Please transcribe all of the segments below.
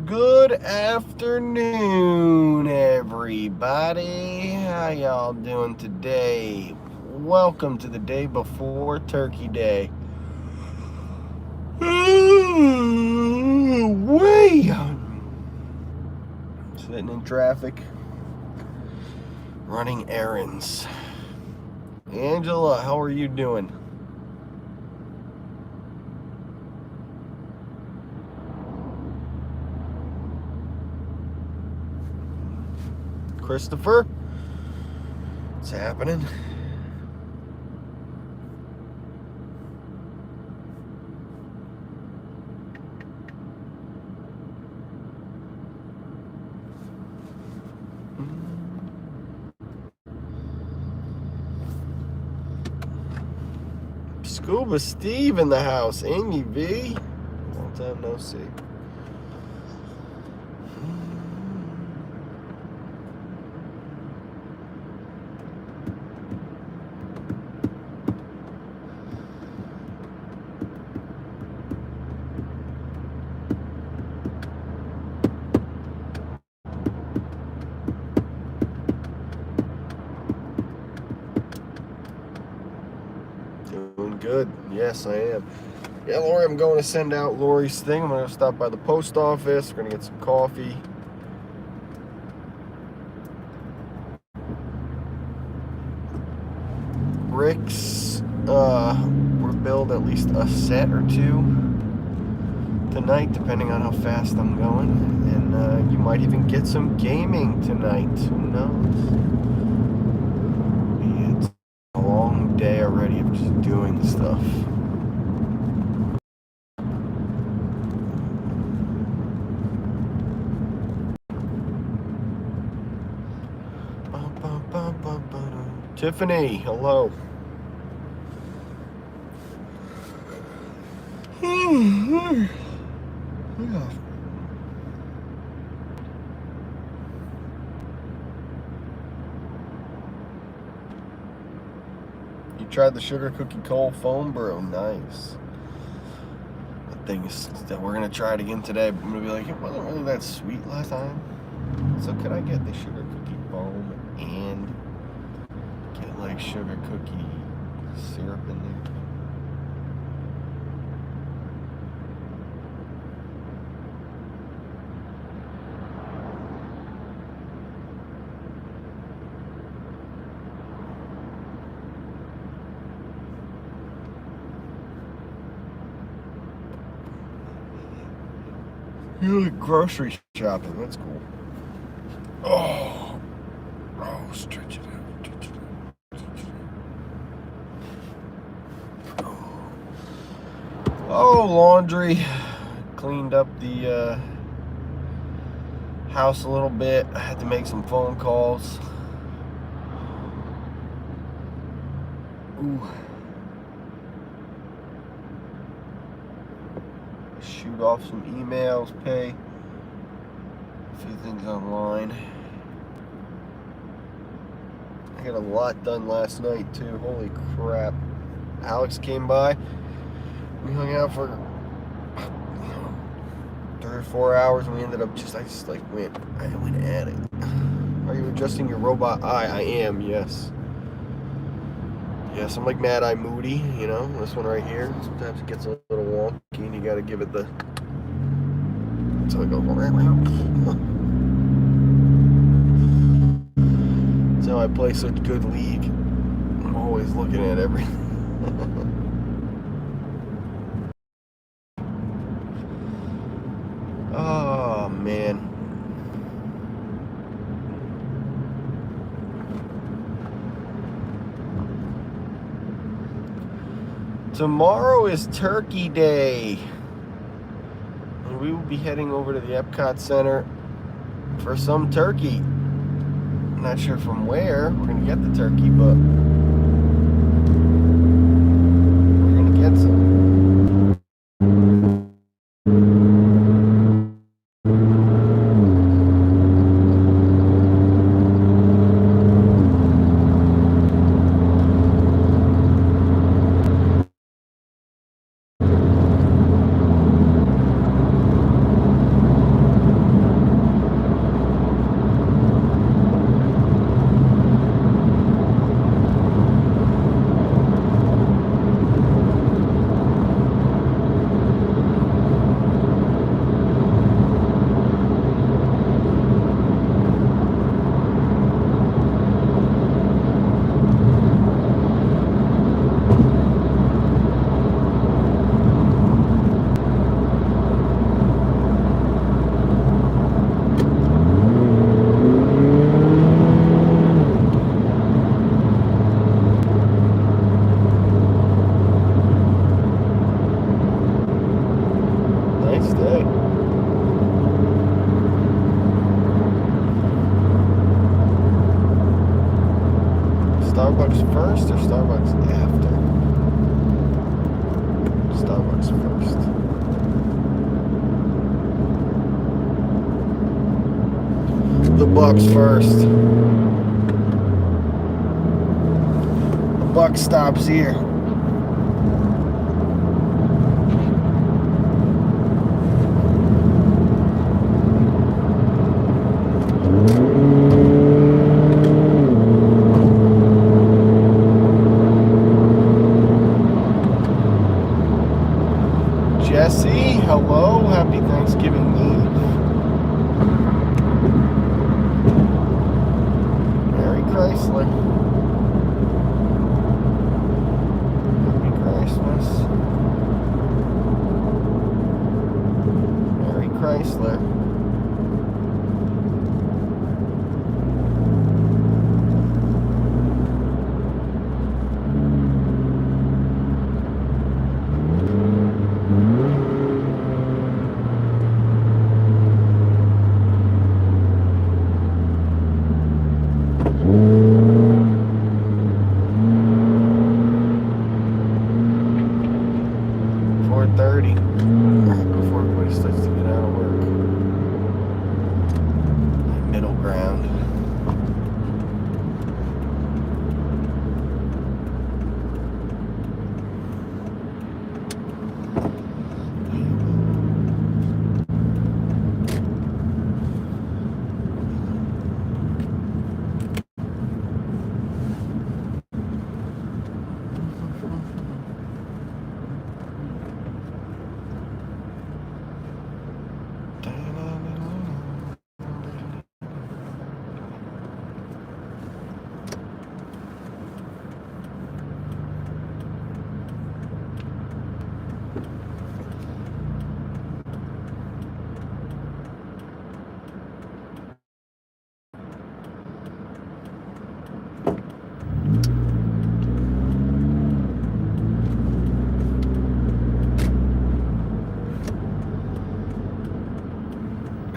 Good afternoon, everybody. How y'all doing today? Welcome to the day before Turkey Day. Way sitting in traffic, running errands. Angela, how are you doing? Christopher, what's happening? Scuba Steve in the house. Amy V. Long time no see. Doing good. Yes, I am. Yeah, Lori, I'm going to send out Lori's thing. I'm going to stop by the post office. We're going to get some coffee. Bricks, we're billed at least a set or two tonight, depending on how fast I'm going. And you might even get some gaming tonight. Who knows? It's a long day already of just doing stuff. Tiffany, hello. Yeah. You tried the sugar cookie cold foam brew? Nice. That thing is that we're gonna try it again today. I'm gonna be like, it wasn't really that sweet last time. So could I get the sugar cookie foam and get like sugar cookie syrup in there? You like grocery shopping, that's cool. Oh, stretch it out, stretch it out, stretch it out. Oh, laundry. Cleaned up the house a little bit. I had to make some phone calls. Ooh. Shoot off some emails, pay a few things online. I got a lot done last night too. Holy crap. Alex came by. We hung out for 3 or 4 hours and we ended up I went at it. Are you adjusting your robot eye? I am, yes. Yes, I'm like Mad Eye Moody, you know, this one right here. Sometimes it gets a little wonky and you gotta give it the... So I go... That's how I play such good League. I'm always looking at everything. Oh, man. Tomorrow is Turkey Day. And we will be heading over to the Epcot Center for some turkey. Not sure from where we're going to get the turkey, but first or Starbucks after? Starbucks first. The Bucks first. The buck stops here. Jesse, hello, happy Thanksgiving Eve. Merry Chrysler. Happy Christmas. Merry Chrysler. Before everybody starts to get out of work. Middle ground.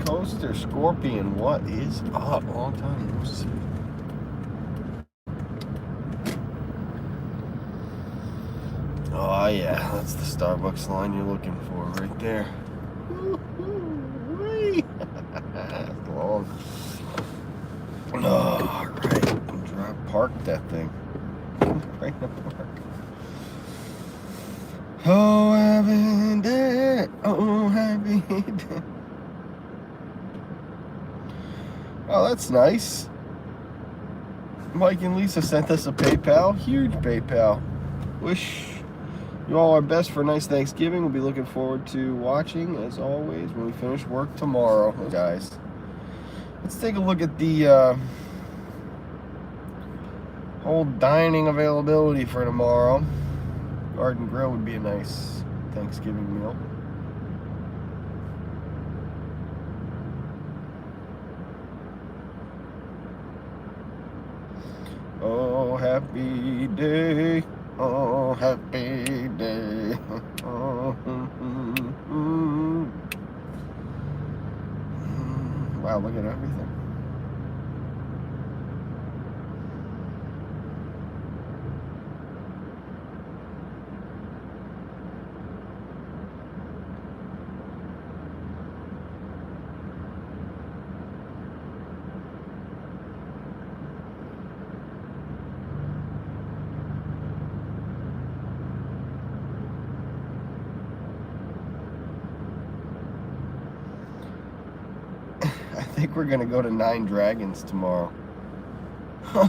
Coaster Scorpion, what is up? Long time no see. Oh yeah, that's the Starbucks line you're looking for right there. That's long. Oh, right. Park that thing. Right in the park. Oh, happy day. Oh, happy day. Oh, that's nice. Mike and Lisa sent us a PayPal. Huge PayPal. Wish you all our best for a nice Thanksgiving. We'll be looking forward to watching, as always, when we finish work tomorrow. Guys, let's take a look at the whole dining availability for tomorrow. Garden Grill would be a nice Thanksgiving meal. Oh, happy day. Oh, happy day. Oh, Wow, look at everything. I think we're gonna go to 9 Dragons tomorrow. Huh.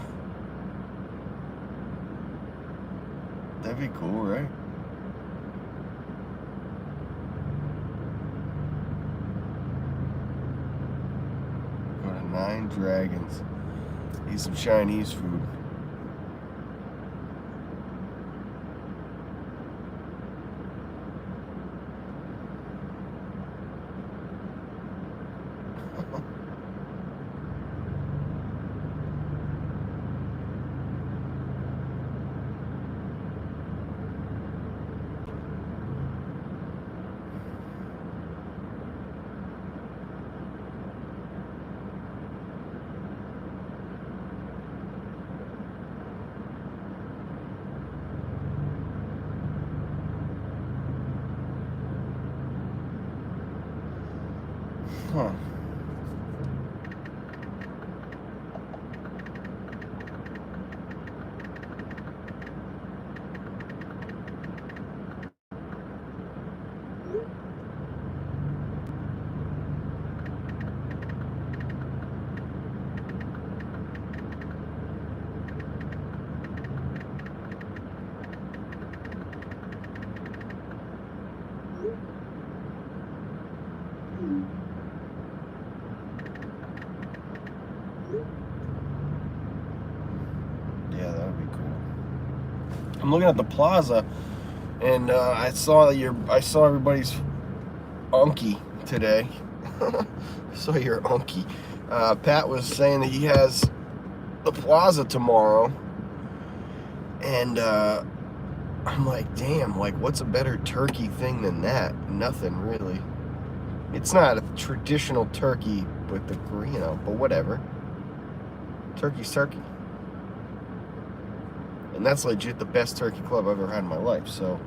That'd be cool, right? Go to 9 Dragons. Eat some Chinese food. Huh. Yeah, that would be cool. I'm looking at the plaza, and I saw everybody's unky today. So your unky. Pat was saying that he has the plaza tomorrow, and I'm like, damn, like what's a better turkey thing than that? Nothing really. It's not a traditional turkey with the, but whatever. Turkey's turkey. And that's legit the best turkey club I've ever had in my life, so.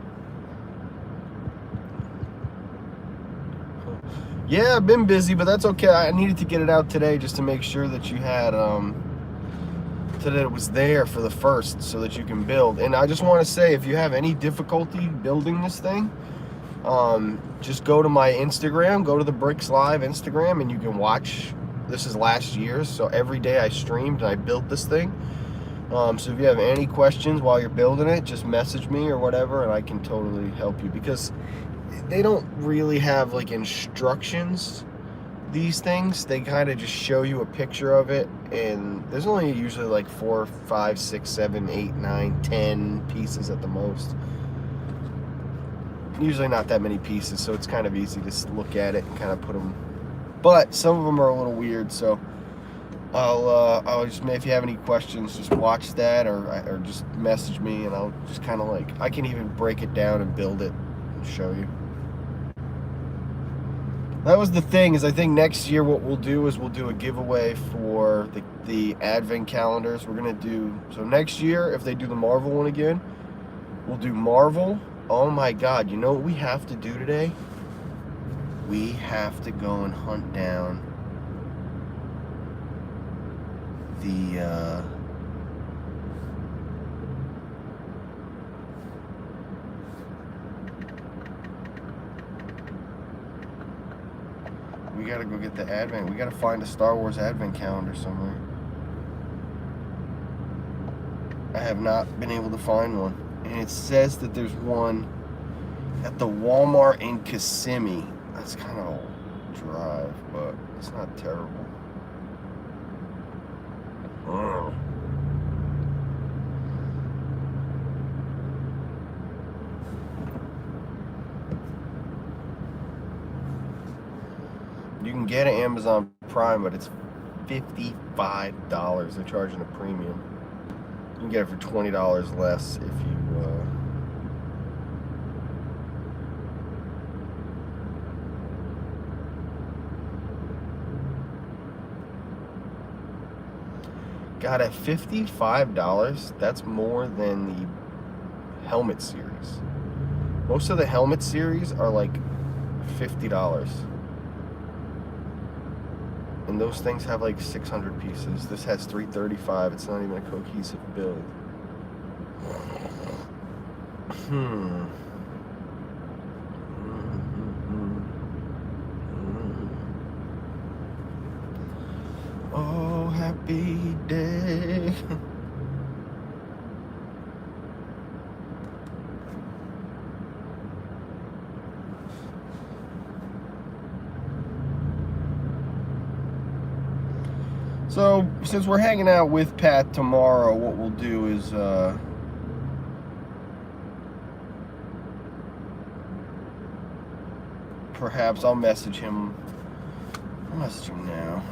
Yeah, I've been busy, but that's okay. I needed to get it out today just to make sure that you had, that it was there for the first so that you can build. And I just want to say, if you have any difficulty building this thing, just go to my Instagram, go to the Bricks Live Instagram, and you can watch. This is last year's, so every day I streamed and I built this thing. So if you have any questions while you're building it, just message me or whatever, and I can totally help you, because they don't really have like instructions, these things. They kind of just show you a picture of it, and there's only usually like 4, 5, 6, 7, 8, 9, 10 pieces at the most. Usually not that many pieces, so it's kind of easy to look at it and kind of put them. But some of them are a little weird, so I'll just, if you have any questions, just watch that or just message me, and I'll just kind of like, I can even break it down and build it and show you. That was the thing, is I think next year what we'll do is we'll do a giveaway for the advent calendars. We're gonna do, so next year, if they do the Marvel one again, we'll do Marvel. Oh my God, you know what we have to do today? We have to go and hunt down the we gotta go get the advent. We gotta find a Star Wars advent calendar somewhere. I have not been able to find one, and it says that there's one at the Walmart in Kissimmee. That's kind of a drive, but it's not terrible. Ugh. You can get it Amazon Prime, but it's $55. They're charging a premium. You can get it for $20 less if you God, at $55, that's more than the helmet series. Most of the helmet series are like $50. And those things have like 600 pieces. This has 335. It's not even a cohesive build. Oh, happy day. So, since we're hanging out with Pat tomorrow, what we'll do is, perhaps I'll message him. I'll message him now.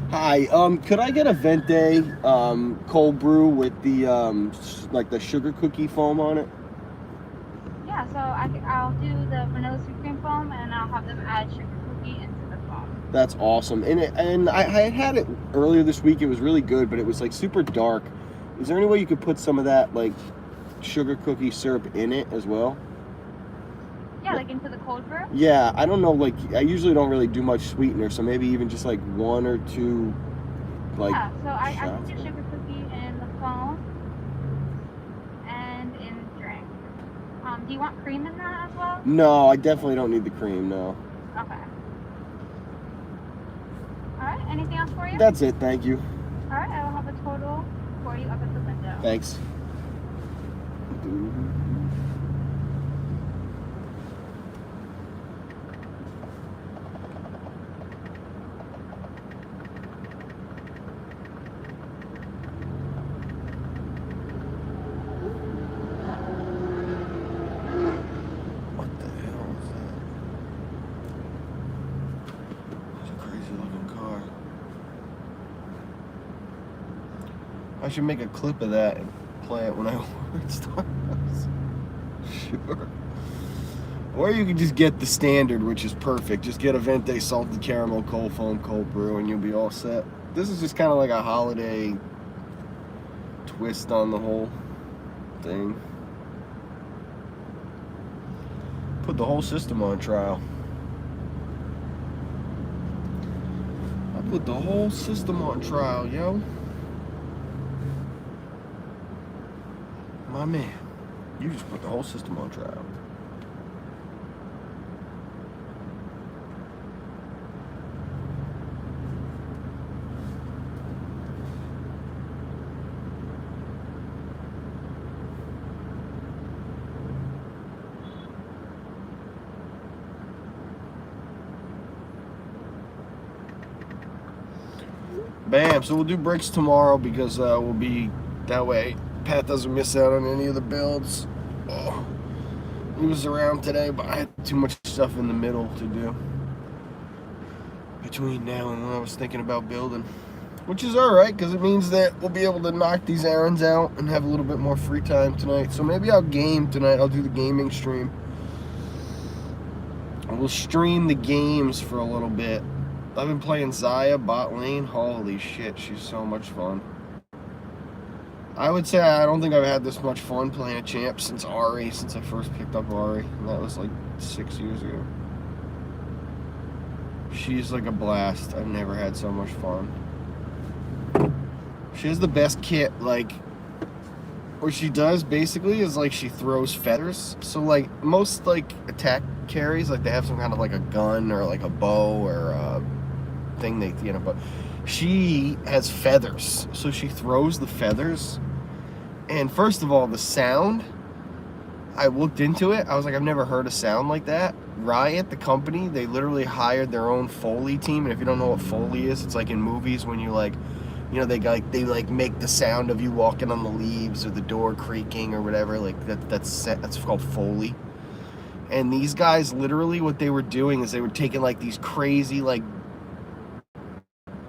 Hi, could I get a Venti cold brew with the like the sugar cookie foam on it? Yeah, so I'll do the vanilla sweet cream foam, and I'll have them add sugar cookie into the foam. That's awesome. And I had it earlier this week. It was really good, but it was like super dark. Is there any way you could put some of that like sugar cookie syrup in it as well? Yeah, like into the cold brew? Yeah, I don't know, like I usually don't really do much sweetener, so maybe even just like 1 or 2 like Yeah, so I can shots. do sugar cookie in the foam and in the drink. Do you want cream in that as well? No, I definitely don't need the cream, no. Okay. Alright, anything else for you? That's it, thank you. Alright, I will have a total for you up at the window. Thanks. What the hell is that? It's a crazy looking car. I should make a clip of that and play it when I order at Starbucks. Sure. Or you can just get the standard, which is perfect. Just get a Venti salted caramel cold foam cold brew and you'll be all set. This is just kind of like a holiday twist on the whole thing. Put the whole system on trial. I put the whole system on trial, yo. My man, you just put the whole system on trial. Bam, so we'll do brakes tomorrow because we'll be, that way Pat doesn't miss out on any of the builds. Oh, he was around today, but I had too much stuff in the middle to do between now and when I was thinking about building. Which is alright, because it means that we'll be able to knock these errands out and have a little bit more free time tonight. So maybe I'll game tonight. I'll do the gaming stream. We'll stream the games for a little bit. I've been playing Zaya bot lane. Holy shit, she's so much fun. I would say I don't think I've had this much fun playing a champ since Ari, since I first picked up Ari. And that was like 6 years ago. She's like a blast. I've never had so much fun. She has the best kit, like, what she does basically is like she throws feathers. So like most like attack carries, like they have some kind of like a gun or like a bow or a thing they, you know, but she has feathers. So she throws the feathers. And first of all, the sound, I looked into it. I was like, I've never heard a sound like that. Riot, the company, they literally hired their own Foley team. And if you don't know what Foley is, it's like in movies when you like, you know, they make the sound of you walking on the leaves or the door creaking or whatever. Like that's called Foley. And these guys, literally, what they were doing is they were taking like these crazy like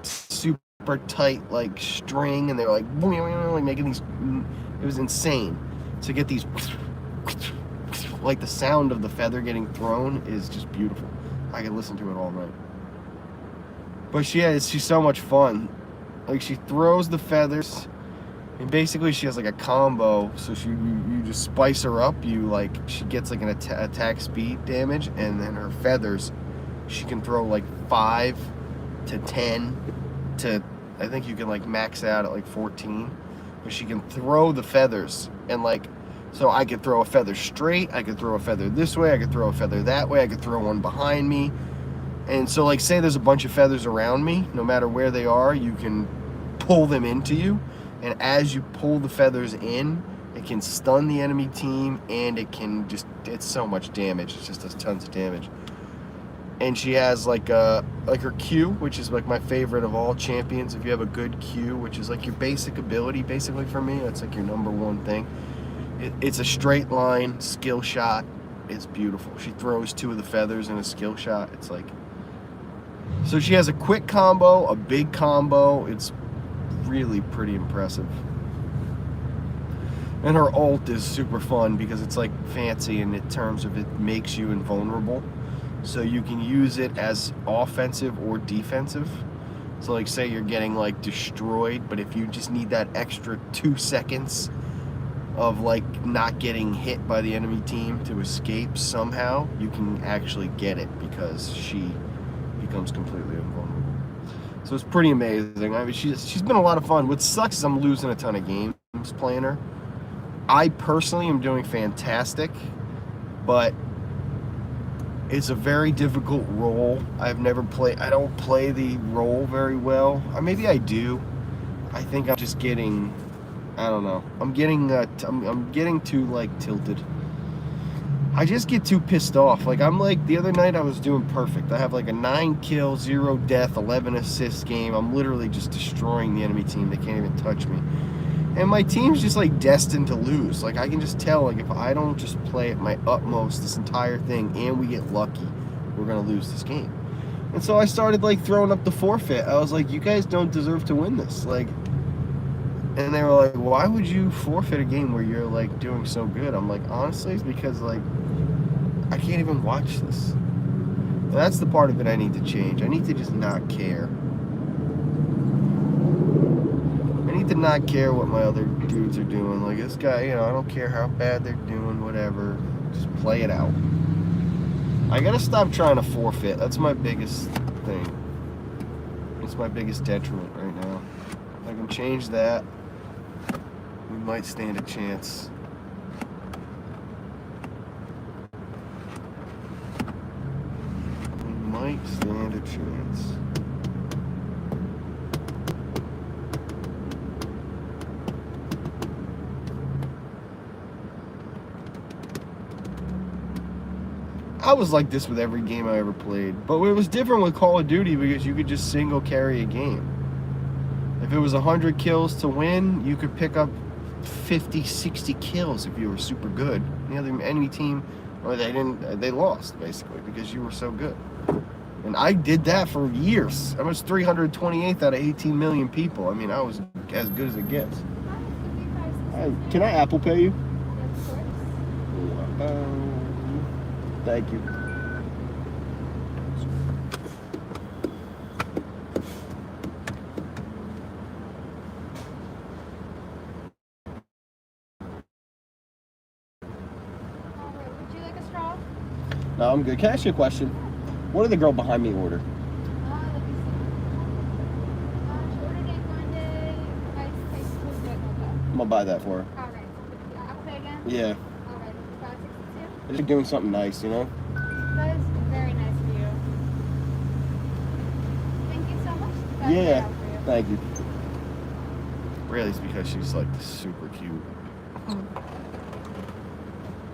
super tight like string, and they were like making these. It was insane to get these. Like the sound of the feather getting thrown is just beautiful. I can listen to it all night. But she's so much fun. Like she throws the feathers, and basically she has like a combo. So you just spice her up. You like she gets like an attack speed damage, and then her feathers, she can throw like 5 to 10 to, I think you can like max out at like 14. But she can throw the feathers, and like, so I could throw a feather straight, I could throw a feather this way, I could throw a feather that way, I could throw one behind me. And so like say there's a bunch of feathers around me, no matter where they are, you can pull them into you. And as you pull the feathers in, it can stun the enemy team, and it can just, it's so much damage. It just does tons of damage. And she has like her Q, which is like my favorite of all champions. If you have a good Q, which is like your basic ability, basically for me, that's like your #1 thing. It's a straight line skill shot. It's beautiful. She throws 2 of the feathers in a skill shot. It's like, So she has a quick combo, a big combo. It's really pretty impressive. And her ult is super fun because it's like fancy in terms of it makes you invulnerable. So you can use it as offensive or defensive. So like say you're getting like destroyed, but if you just need that extra 2 seconds of like not getting hit by the enemy team to escape somehow, you can actually get it because she becomes completely invulnerable. So it's pretty amazing. I mean, she's been a lot of fun. What sucks is I'm losing a ton of games playing her. I personally am doing fantastic, but it's a very difficult role. I don't play the role very well. Or maybe I do. I think I'm just getting, I don't know. I'm getting too like tilted. I just get too pissed off. Like I'm like the other night I was doing perfect. I have like a 9 kill, 0 death, 11 assist game. I'm literally just destroying the enemy team. They can't even touch me. And my team's just like destined to lose. Like I can just tell, like if I don't just play at my utmost this entire thing and we get lucky, we're gonna lose this game. And so I started like throwing up the forfeit. I was like, you guys don't deserve to win this. Like, and they were like, why would you forfeit a game where you're like doing so good? I'm like, honestly, it's because like I can't even watch this. And that's the part of it I need to change. I need to just not care. I need to not care what my other dudes are doing. Like this guy, you know, I don't care how bad they're doing, whatever. Just play it out. I gotta stop trying to forfeit. That's my biggest thing. It's my biggest detriment right now. If I can change that, we might stand a chance. We might stand a chance. I was like this with every game I ever played, but it was different with Call of Duty because you could just single carry a game. If it was 100 kills to win, you could pick up 50, 60 kills if you were super good. The other enemy team, or they lost basically because you were so good. And I did that for years. I was 328th out of 18 million people. I mean, I was as good as it gets. Can I Apple Pay you? Thank you. Would you like a straw? No, I'm good. Can I ask you a question? What did the girl behind me order? Let me see. She ordered egg Monday, rice, I'm gonna buy that for her. Alright. Apple Pay again? Yeah. Alright, $5.62. Just doing something nice, you know? That is very nice of you. Thank you so much. That's Yeah. right out for you. Thank you. Really, it's because she's like super cute.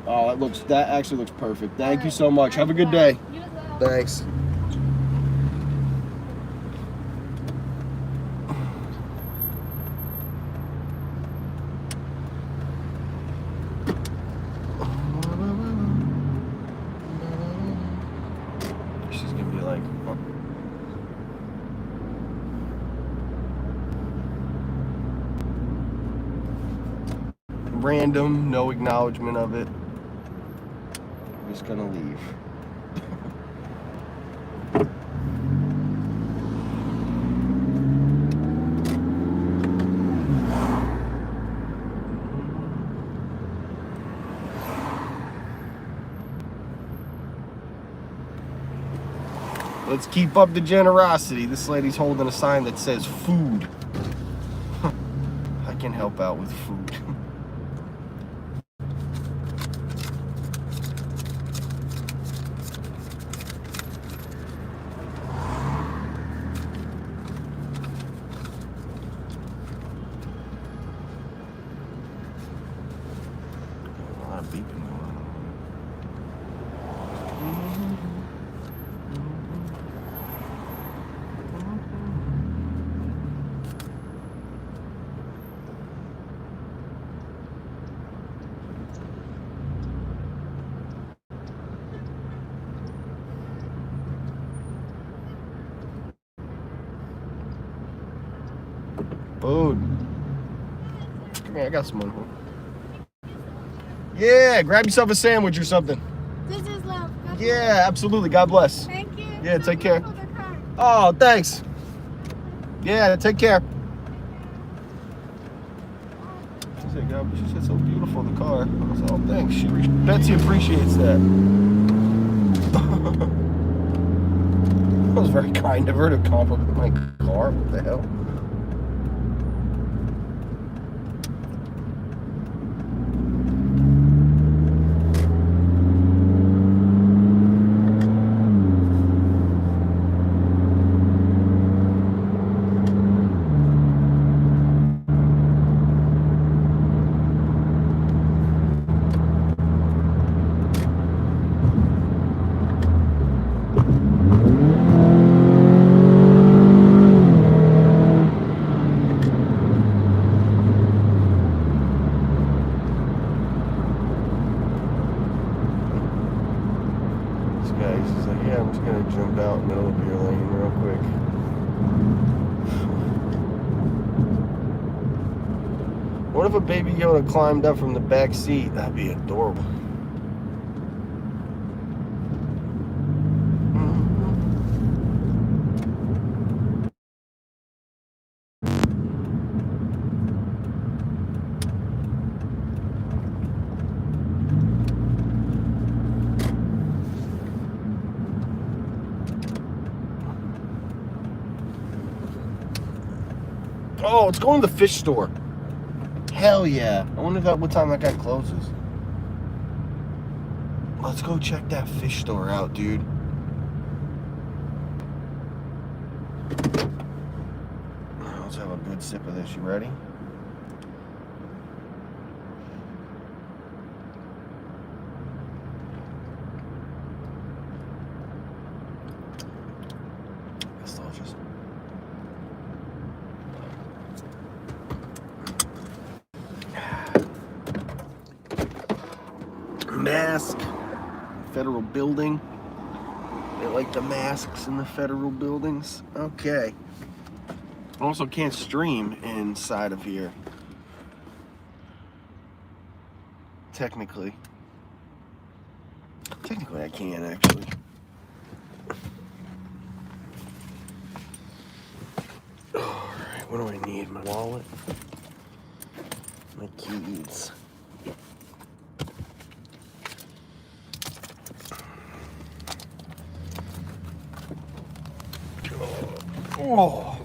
Oh, that actually looks perfect. Thank you so much. Have a good day. You as well. Thanks. She's gonna be like, oh. Random, no acknowledgement of it. I'm just gonna leave. Let's keep up the generosity. This lady's holding a sign that says food. I can help out with food. A lot of beeping going on. Food. Come here, I got some money. Yeah, grab yourself a sandwich or something. This is love. Yeah, absolutely. God bless. Thank you. Yeah, So take care. beautiful, the car. Oh, thanks. Yeah, take care. She said, God, she said, so beautiful, the car. I said, oh, thanks. Betsy appreciates that. That was very kind of her to compliment my car. What the hell? He's like, yeah, I'm just gonna jump out in the middle of your lane real quick. What if a baby Yoda climbed up from the back seat? That'd be adorable. Oh, it's going to the fish store. Hell yeah. I wonder what time that guy closes. Let's go check that fish store out, dude. Let's have a good sip of this. You ready? That's delicious. Mask. Federal building. They like the masks in the federal buildings. Okay. Also can't stream inside of here. Technically I can actually. Alright, what do I need? My wallet? My keys. Oh.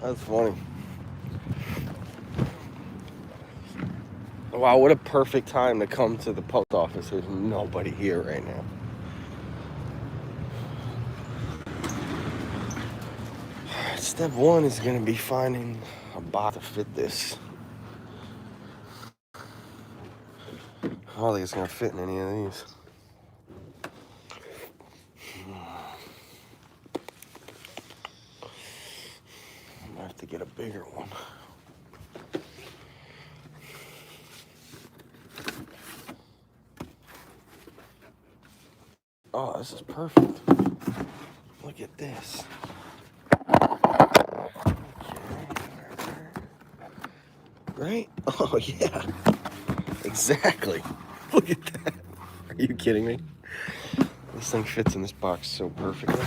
That's funny. Wow, what a perfect time to come to the post office. There's nobody here right now. Step one is going to be finding a box to fit this. I don't think it's going to fit in any of these. I'm going to have to get a bigger one. Oh, this is perfect. Look at this. Right? Oh, yeah. Exactly. Look at that. Are you kidding me? This thing fits in this box so perfectly.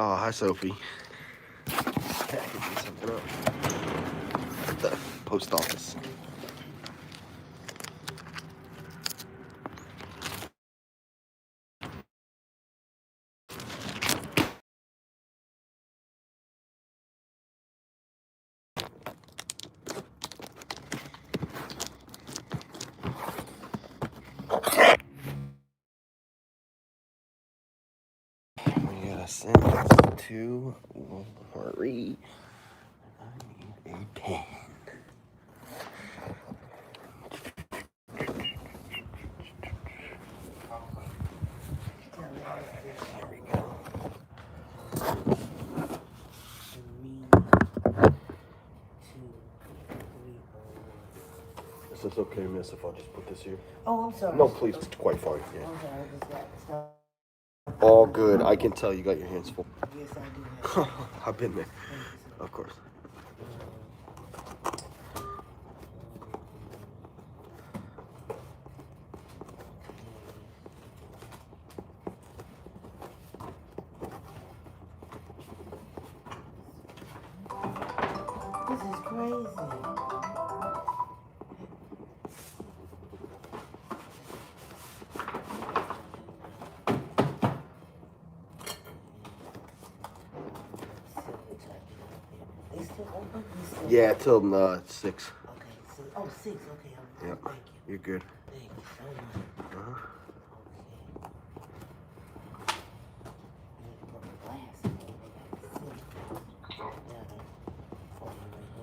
Oh, hi, Sophie. Packaging something up at the post office. We gotta send this to Marie. I need a pen. Here we go. Is this okay, miss, if I just put this here? Oh, I'm sorry. No, please, it's quite fine. Yeah. I'm sorry, I just got stuff. All good. I can tell you got your hands full. Yes, I do. I've been there. Thank you, sir. Of course. This is crazy. They still open? Yeah, till 6. Okay, so, oh, 6, okay. Yep. Thank you. You're good. Thank you so much. Uh-huh. Okay. I need to put my glasses on. They got the phone right here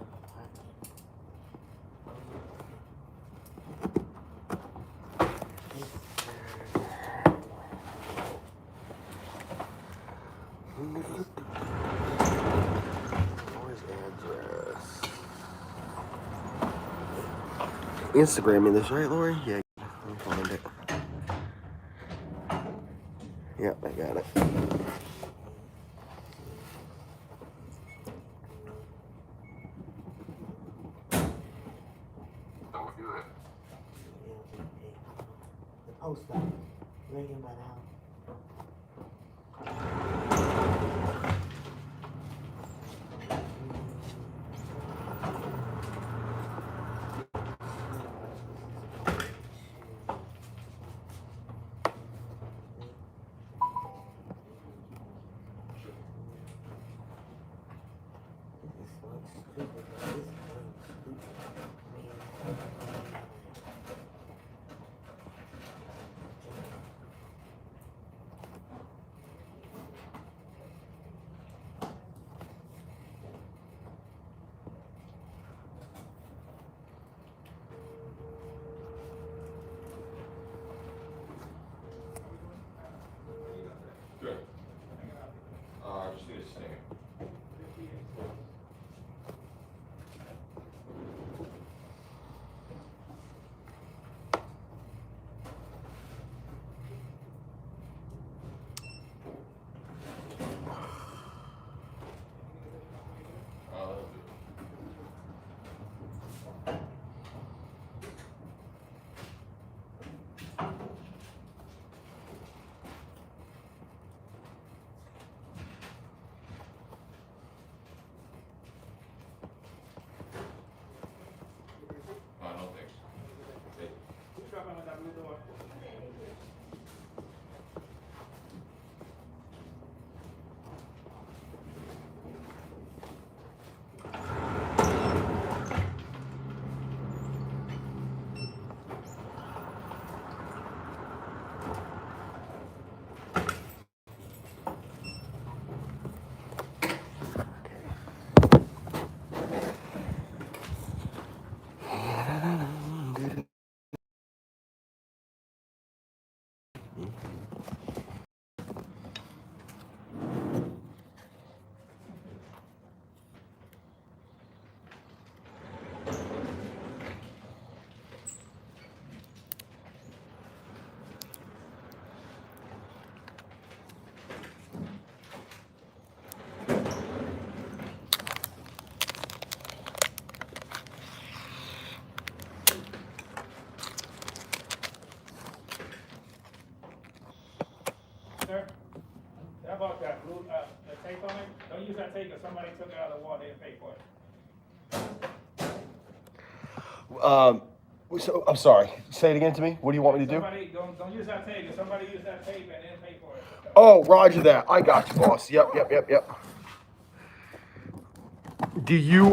in my pocket. Where's the address? Instagramming this, right, Lori? Yeah. Let me find it. Yep, I got it. The post office. Right here by the house. Good. I just need a stamp. No thanks. use that tape because somebody took it out of the wall. They didn't pay for it. So I'm sorry. Say it again to me. What do you want me to do? Somebody, don't use that tape. If somebody used that tape and didn't pay for it. Oh, roger that. I got you, boss. Yep. Do you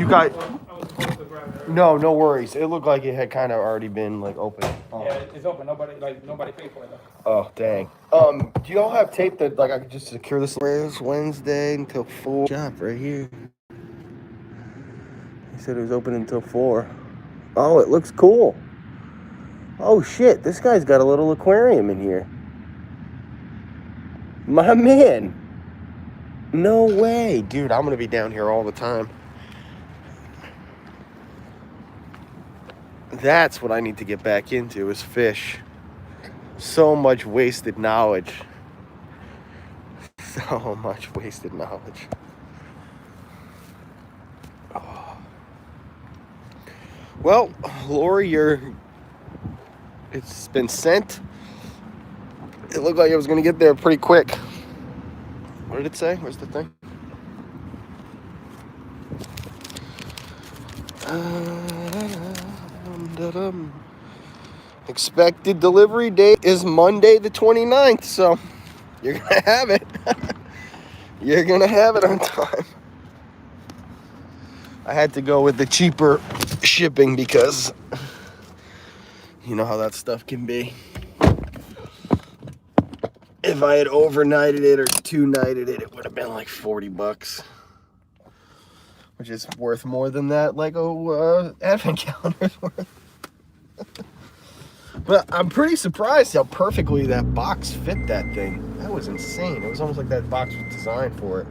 guys? I was supposed to grab it. No worries. It looked like it had kind of already been like open. Yeah, it's open. Nobody paid for it though. Oh, dang. Do y'all have tape that like I could just secure this? It's Wednesday until 4. Shop right here. He said it was open until 4. Oh, it looks cool. Oh shit, this guy's got a little aquarium in here. My man. No way. Dude, I'm gonna be down here all the time. That's what I need to get back into is fish. So much wasted knowledge. So much wasted knowledge. Oh. Well, Lori, it's been sent. It looked like it was going to get there pretty quick. What did it say? Where's the thing? Expected delivery date is Monday the 29th, so you're going to have it. You're going to have it on time. I had to go with the cheaper shipping because you know how that stuff can be. If I had overnighted it or 2-nighted it, it would have been like $40, which is worth more than that Lego advent calendar's worth. But I'm pretty surprised how perfectly that box fit that thing. That was insane. It was almost like that box was designed for it.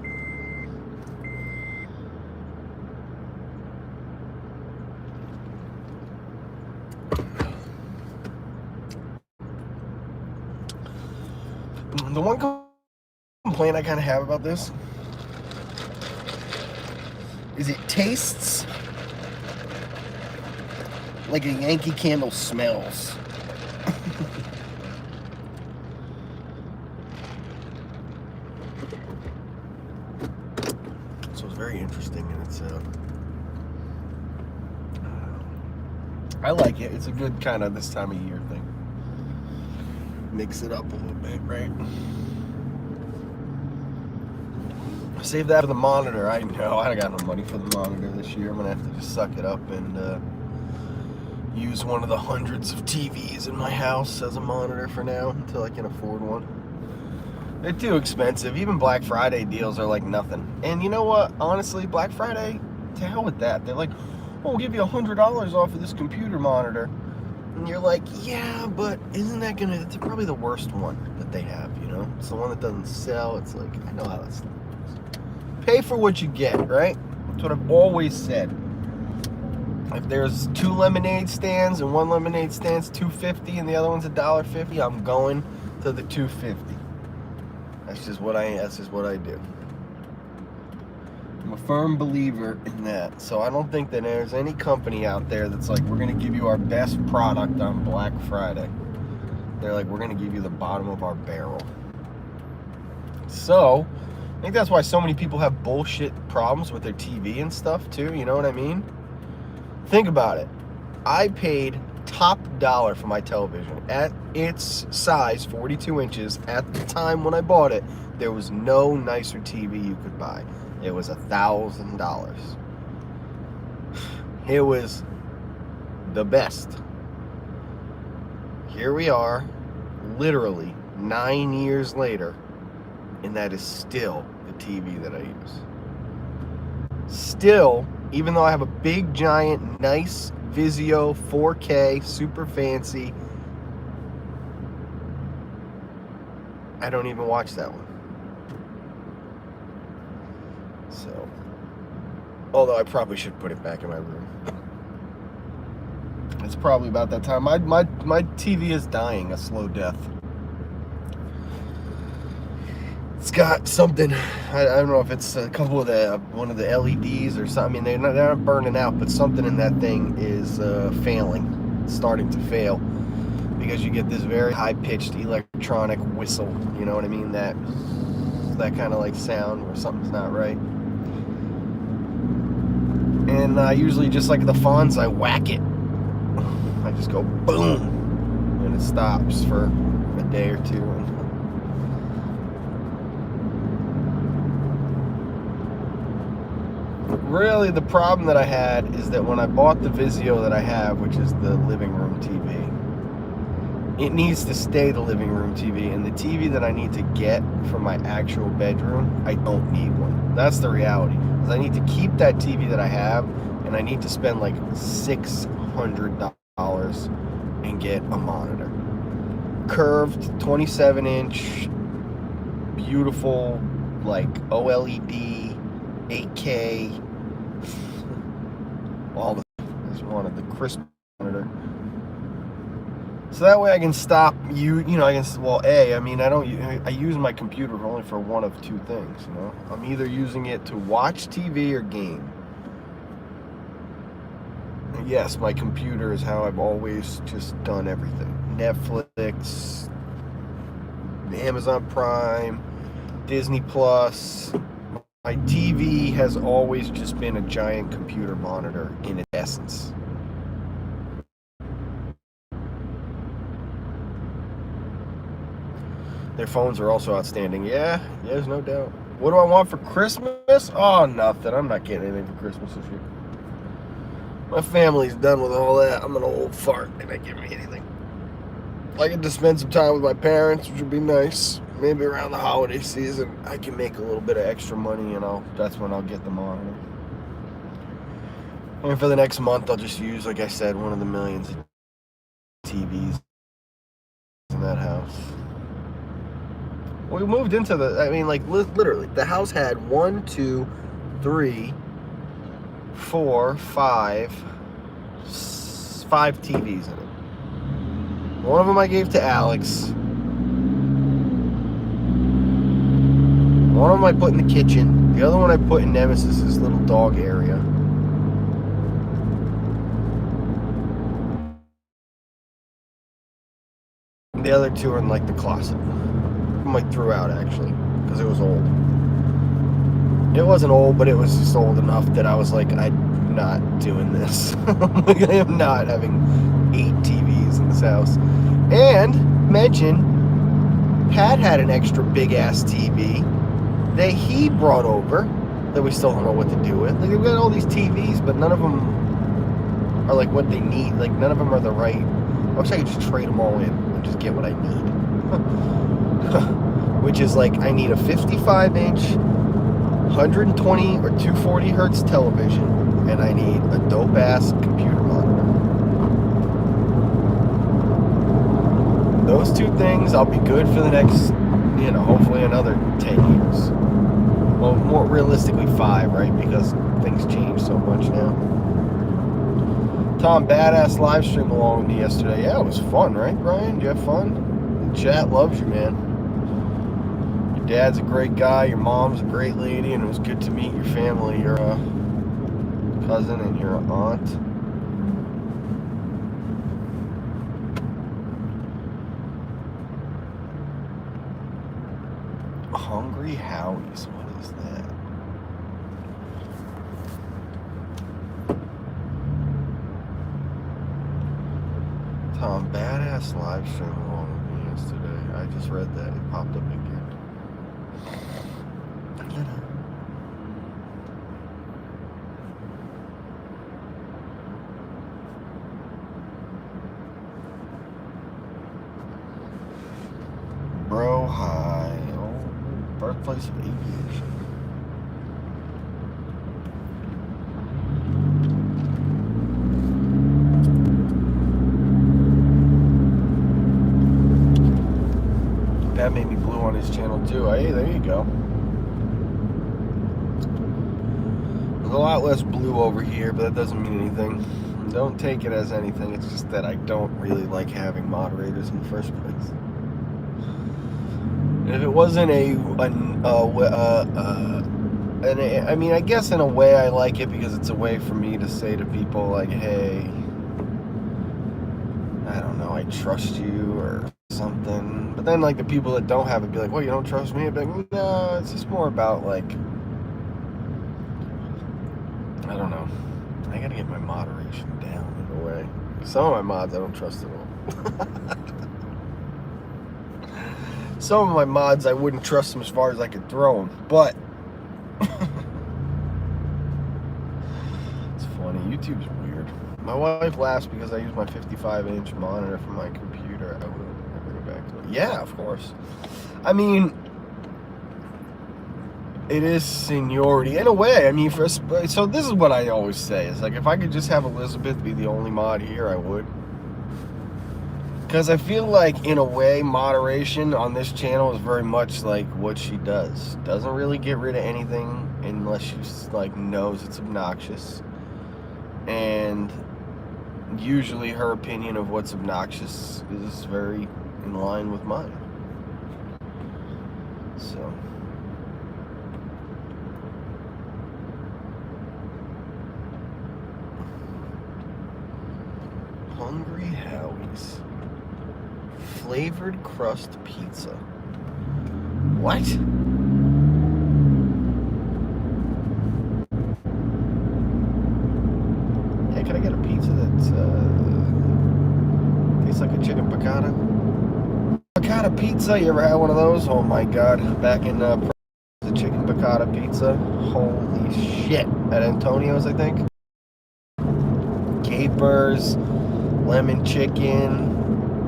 The one complaint I kind of have about this is it tastes like a Yankee Candle smells. So it's very interesting, and it's I like it. It's a good kind of this time of year thing. Mix it up a little bit, right? Save that for the monitor. I know I got no money for the monitor this year. I'm gonna have to just suck it up and use one of the hundreds of TVs in my house as a monitor for now until I can afford one. They're too expensive. Even Black Friday deals are like nothing. And you know what? Honestly, Black Friday, to hell with that. They're like, oh, we'll give you $100 off of this computer monitor. And you're like, yeah, but isn't that gonna, it's probably the worst one that they have, you know? It's the one that doesn't sell. It's like, I know how that stuff works. Pay for what you get, right? That's what I've always said. If there's 2 lemonade stands and one lemonade stand's $2.50 and the other one's $1.50, I'm going to the $2.50. That's just what I do. I'm a firm believer in that. So I don't think that there's any company out there that's like, we're going to give you our best product on Black Friday. They're like, we're going to give you the bottom of our barrel. So I think that's why so many people have bullshit problems with their TV and stuff too. You know what I mean? Think about it. I paid top dollar for my television at its size, 42 inches. At the time when I bought it, there was no nicer TV you could buy. It was $1,000. It was the best. Here we are, literally 9 years later, and that is still the TV that I use. Still, even though I have a big, giant, nice Vizio 4K, super fancy, I don't even watch that one. So, although I probably should put it back in my room. It's probably about that time. My TV is dying a slow death. It's got something, I don't know if it's a couple of one of the LEDs or something. I mean, they're not burning out, but something in that thing is failing, starting to fail, because you get this very high-pitched electronic whistle, you know what I mean, that that kind of like sound where something's not right. And I usually just like the Fonz, I whack it. I just go boom, and it stops for a day or two. Really, the problem that I had is that when I bought the Vizio that I have, which is the living room TV, it needs to stay the living room TV, and the TV that I need to get for my actual bedroom, I don't need one. That's the reality. Because I need to keep that TV that I have, and I need to spend like $600 and get a monitor. Curved 27-inch, beautiful, like OLED, 8K, all the. I just wanted the crisp monitor. So that way I can stop you know, I can, well, I use my computer only for one of two things, you know. I'm either using it to watch TV or game. And yes, my computer is how I've always just done everything. Netflix, Amazon Prime, Disney Plus. My TV has always just been a giant computer monitor in its essence. Their phones are also outstanding. Yeah, there's no doubt. What do I want for Christmas? Oh, nothing. I'm not getting anything for Christmas this year. My family's done with all that. I'm an old fart. They're not giving me anything. I get to spend some time with my parents, which would be nice. Maybe around the holiday season, I can make a little bit of extra money, and that's when I'll get the monitor. And for the next month, I'll just use, like I said, one of the millions of TVs in that house. We moved into literally, the house had 1, 2, 3, 4, 5 TVs in it. One of them I gave to Alex. One of them I put in the kitchen. The other one I put in Nemesis's little dog area. The other two are in like the closet. I threw out actually, because it was old. It wasn't old, but it was just old enough that I was like, I'm not doing this. Like, I am not having 8 TVs in this house. And mention, Pat had an extra big ass TV that he brought over that we still don't know what to do with. Like, we've got all these TVs, but none of them are like what they need. Like, none of them are the right. I wish I could just trade them all in and just get what I need. Which is like, I need a 55-inch, 120 or 240 hertz television, and I need a dope-ass computer monitor. Those two things, I'll be good for the next, hopefully another 10 years. Well, more realistically 5, right? Because things change so much now. Tom, badass live stream along with me yesterday. Yeah, it was fun, right, Brian? Did you have fun? The chat loves you, man. Your dad's a great guy. Your mom's a great lady, and it was good to meet your family, your cousin and your aunt. Hungry Howie's. What is that? Tom, badass live stream along with me yesterday. I just read that. It popped up again. Bro, hi. Oh, birthplace of aviation. That made me blue on his channel too. Hey, there you go. There's a lot less blue over here, but that doesn't mean anything. Don't take it as anything. It's just that I don't really like having moderators in the first place. And if it wasn't I mean, I guess in a way I like it because it's a way for me to say to people like, hey, I don't know, I trust you, or something. But then, like, the people that don't have it be like, well, you don't trust me? I'd be like, no, it's just more about, like, I don't know. I gotta get my moderation down in a way. Some of my mods I don't trust at all. Some of my mods I wouldn't trust them as far as I could throw them. But it's funny. YouTube's weird. My wife laughs because I use my 55-inch monitor for my computer. I will never go back to it. Yeah, of course. I mean, it is seniority in a way. I mean, so this is what I always say. Is like, if I could just have Elizabeth be the only mod here, I would. Because I feel like, in a way, moderation on this channel is very much like what she does. Doesn't really get rid of anything unless she, like, knows it's obnoxious. And usually her opinion of what's obnoxious is very in line with mine. So... Hungry Howie's flavored crust pizza. What? Hey, can I get a pizza that's tastes like a chicken piccata? Piccata pizza, you ever had one of those? Oh my god, back in the chicken piccata pizza. Holy shit. At Antonio's, I think. Capers, lemon chicken.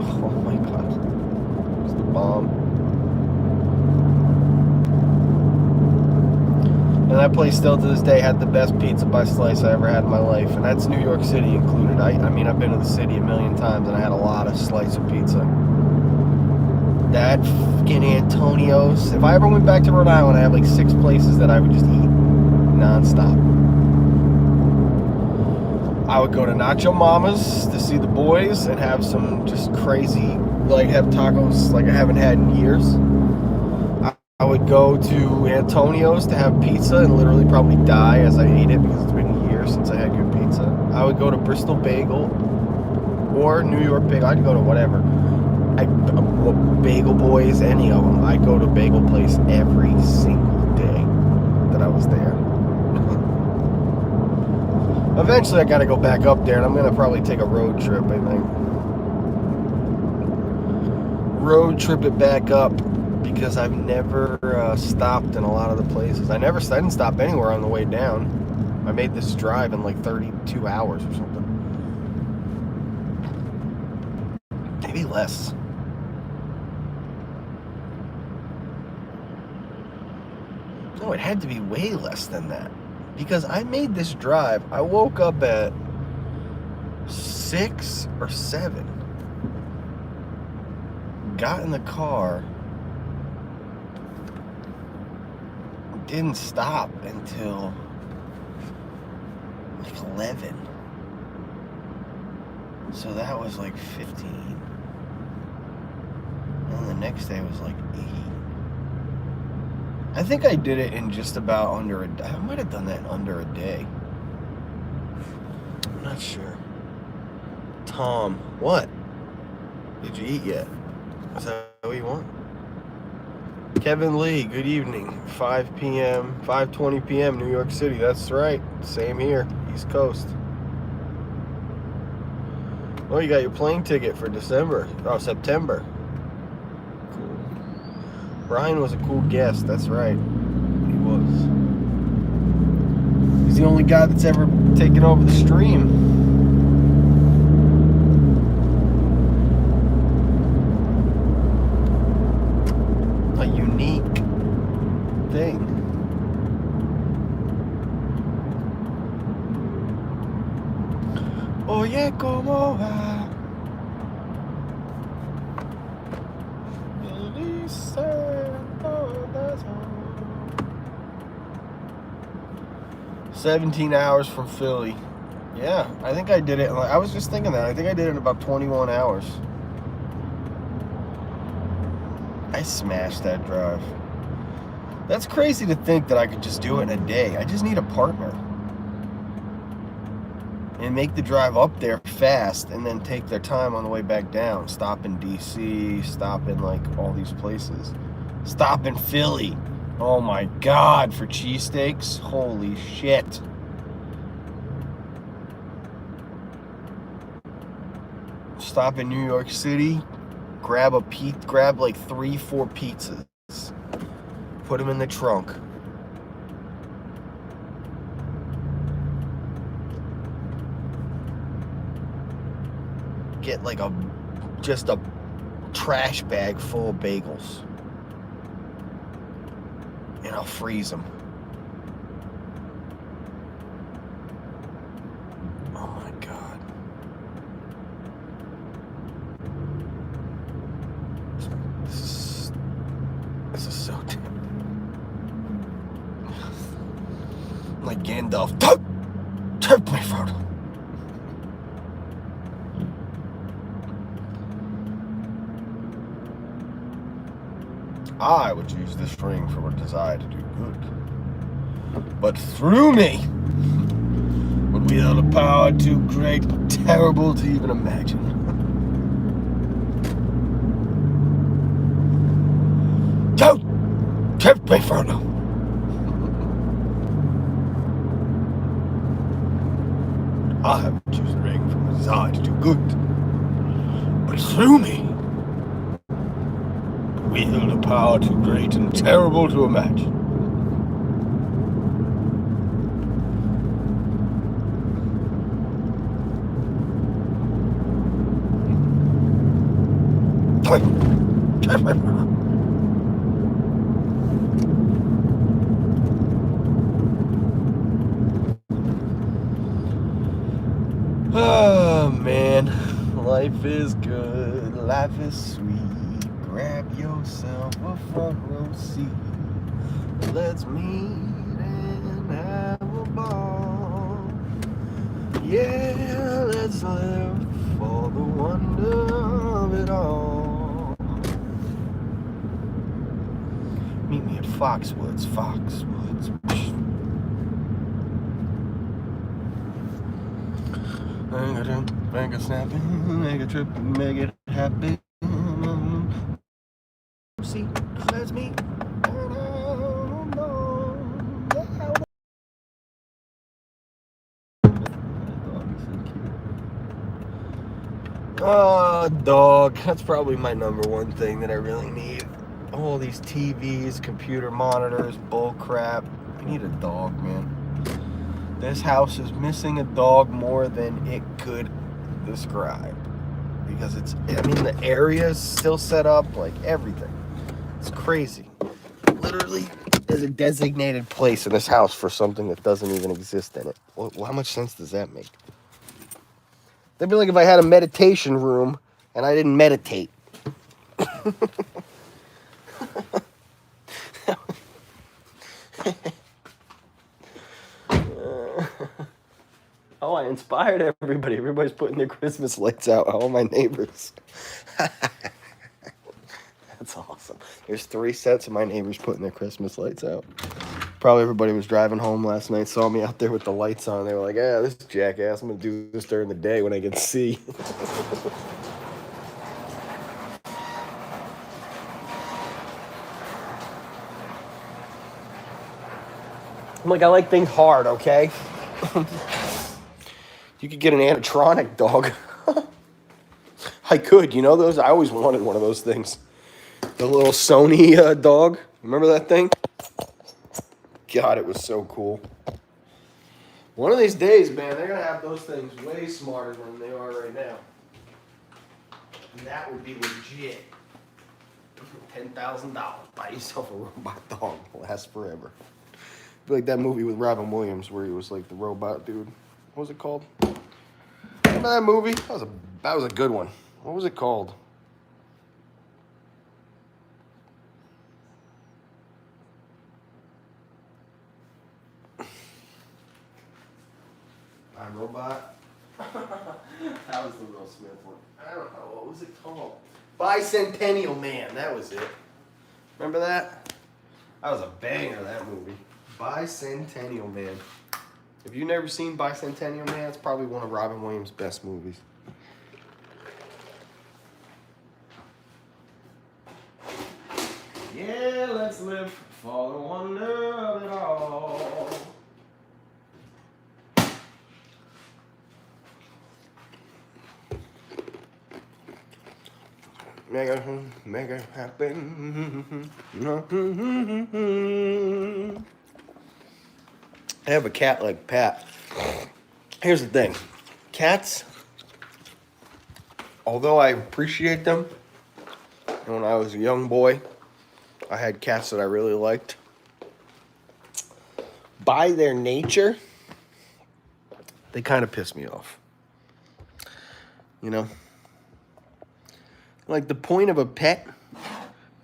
Oh my god. It's the bomb. And that place still to this day had the best pizza by slice I ever had in my life. And that's New York City included. I mean, I've been to the city a million times and I had a lot of slice of pizza. That fucking Antonio's. If I ever went back to Rhode Island, I have like 6 places that I would just eat non-stop. I would go to Nacho Mama's to see the boys and have some just crazy, like, have tacos like I haven't had in years. I would go to Antonio's to have pizza and literally probably die as I ate it because it's been years since I had good pizza. I would go to Bristol Bagel or New York Bagel. I'd go to whatever. Bagel Boys, any of them. I'd go to Bagel Place every single day that I was there. Eventually I gotta go back up there and I'm gonna probably take a road trip, I think. Road trip it back up because I've never stopped in a lot of the places. I didn't stop anywhere on the way down. I made this drive in like 32 hours or something. Maybe less. No, it had to be way less than that. Because I made this drive, I woke up at 6 or 7. Got in the car. Didn't stop until like 11. So that was like 15. And then the next day was like 8. I think I did it in just about under a day. I might have done that in under a day. I'm not sure. Tom, what? Did you eat yet? Is that what you want? Kevin Lee, good evening. 5 p.m., 5:20 p.m. New York City. That's right. Same here. East Coast. Oh, you got your plane ticket for September. Cool. Brian was a cool guest. That's right. He was. He's the only guy that's ever taken over the stream. A unique thing. Oye, ¿cómo va? Dice todas. 17 hours from Philly. Yeah, I think I did it. I was just thinking that. I think I did it in about 21 hours. I smashed that drive. That's crazy to think that I could just do it in a day. I just need a partner. and make the drive up there fast and then take their time on the way back down. Stop in DC, stop in like all these places. Stop in Philly. Oh my God, for cheesesteaks? Holy shit. Stop in New York City, grab like 3-4 pizzas. Put them in the trunk. Get like just a trash bag full of bagels. And I'll freeze them. Oh my God. This is so tempting. Like Gandalf. Take me, Frodo. I would use this ring for a desire to do good. But through me would wield a power too great, terrible to even imagine. Don't tempt me, Frodo. I would use the ring for a desire to do good. But through me wield a power too great and terrible to imagine. Oh man, life is good, life is sweet. Grab yourself a front row seat. Let's meet and have a ball. Yeah, let's live for the wonder of it all. Meet me at Foxwoods. Make a snapping, make a trip, make it happen. See, let's meet. Dog. That's probably my number one thing that I really need. All these TVs, computer monitors, bull crap. I need a dog, man. This house is missing a dog more than it could describe. Because the area is still set up, like everything. It's crazy. Literally, there's a designated place in this house for something that doesn't even exist in it. Well, how much sense does that make? That'd be like if I had a meditation room and I didn't meditate. Oh, I inspired everybody. Everybody's putting their Christmas lights out. All my neighbors. That's awesome. There's 3 sets of my neighbors putting their Christmas lights out. Probably everybody was driving home last night, saw me out there with the lights on. They were like, "Yeah, this jackass. I'm going to do this during the day when I can see." I'm like, I like things hard, okay? You could get an animatronic dog. I could, those? I always wanted one of those things. The little Sony dog. Remember that thing? God, it was so cool. One of these days, man, they're going to have those things way smarter than they are right now. And that would be legit. $10,000. Buy yourself a robot dog. Lasts forever. Be like that movie with Robin Williams where he was like the robot dude. What was it called? Remember that movie? That was a good one. What was it called? iRobot. That was the Will Smith one. I don't know. What was it called? Bicentennial Man. That was it. Remember that? That was a banger, that movie. Bicentennial Man. If you've never seen Bicentennial Man, it's probably one of Robin Williams' best movies. Yeah, let's live for the wonder of it all. Make it happen. I have a cat like Pat. Here's the thing. Cats, although I appreciate them, and when I was a young boy, I had cats that I really liked. By their nature, they kind of piss me off. You know? Like, the point of a pet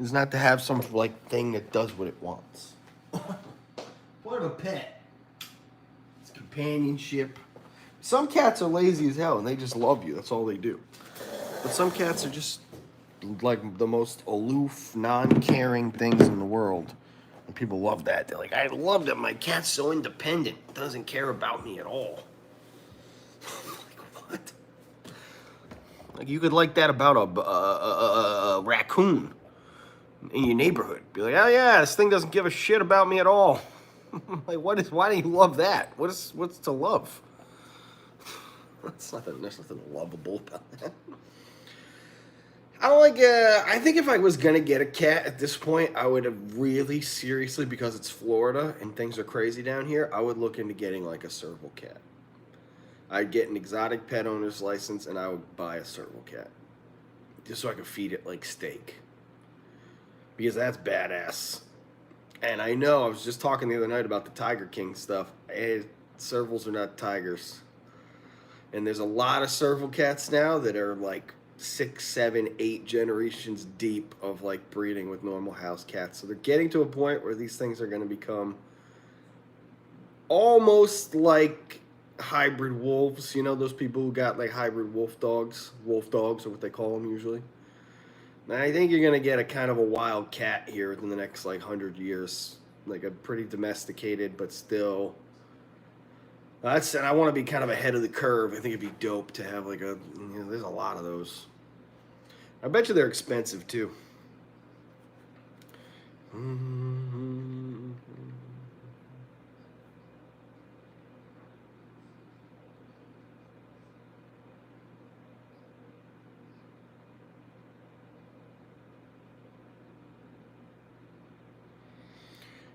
is not to have some, like, thing that does what it wants. Point of a pet? It's companionship. Some cats are lazy as hell, and they just love you. That's all they do. But some cats are just, like, the most aloof, non-caring things in the world. And people love that. They're like, I love that my cat's so independent. Doesn't care about me at all. Like, what? Like, you could like that about a raccoon in your neighborhood. Be like, oh yeah, this thing doesn't give a shit about me at all. Like, why do you love that? What's to love? There's nothing lovable about that. I don't like, I think if I was gonna get a cat at this point, I would have really seriously, because it's Florida and things are crazy down here, I would look into getting like a serval cat. I'd get an exotic pet owner's license and I would buy a serval cat. Just so I could feed it like steak. Because that's badass. And I know, I was just talking the other night about the Tiger King stuff. Servals are not tigers. And there's a lot of serval cats now that are like 6, 7, 8 generations deep of like breeding with normal house cats. So they're getting to a point where these things are going to become almost like hybrid wolves. You know, those people who got like hybrid wolf dogs. Wolf dogs are what they call them usually. And I think you're going to get a kind of a wild cat here within the next like 100 years. Like a pretty domesticated, but still... and I want to be kind of ahead of the curve. I think it'd be dope to have like a... You know, there's a lot of those. I bet you they're expensive too.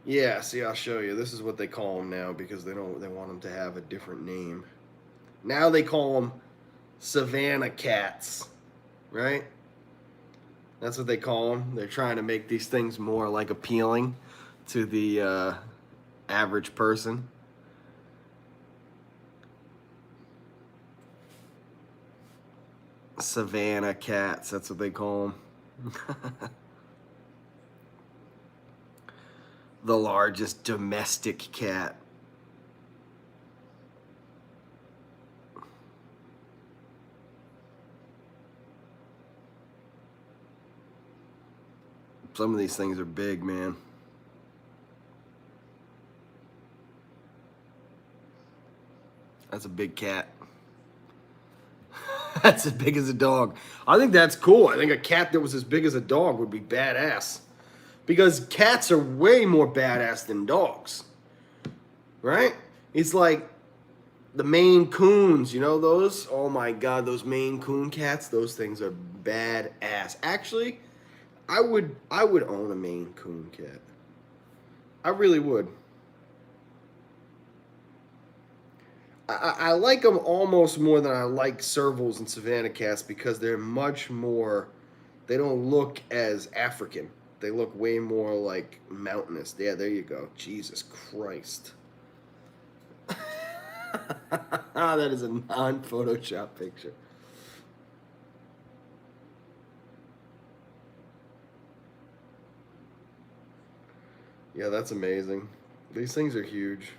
Yeah, see, I'll show you. This is what they call them now because they want them to have a different name. Now they call them Savannah cats, right? That's what they call them. They're trying to make these things more like appealing to the average person. Savannah cats, that's what they call them. The largest domestic cat. Some of these things are big, man. That's a big cat. That's as big as a dog. I think that's cool. I think a cat that was as big as a dog would be badass. Because cats are way more badass than dogs. Right? It's like the Maine Coons, you know those? Oh my God, those Maine Coon cats, those things are badass. Actually, I would own a Maine Coon cat. I really would. I like them almost more than I like servals and Savannah cats because they're much more, they don't look as African. They look way more like mountainous. Yeah, there you go. Jesus Christ. That is a non-Photoshop picture. Yeah, that's amazing. These things are huge.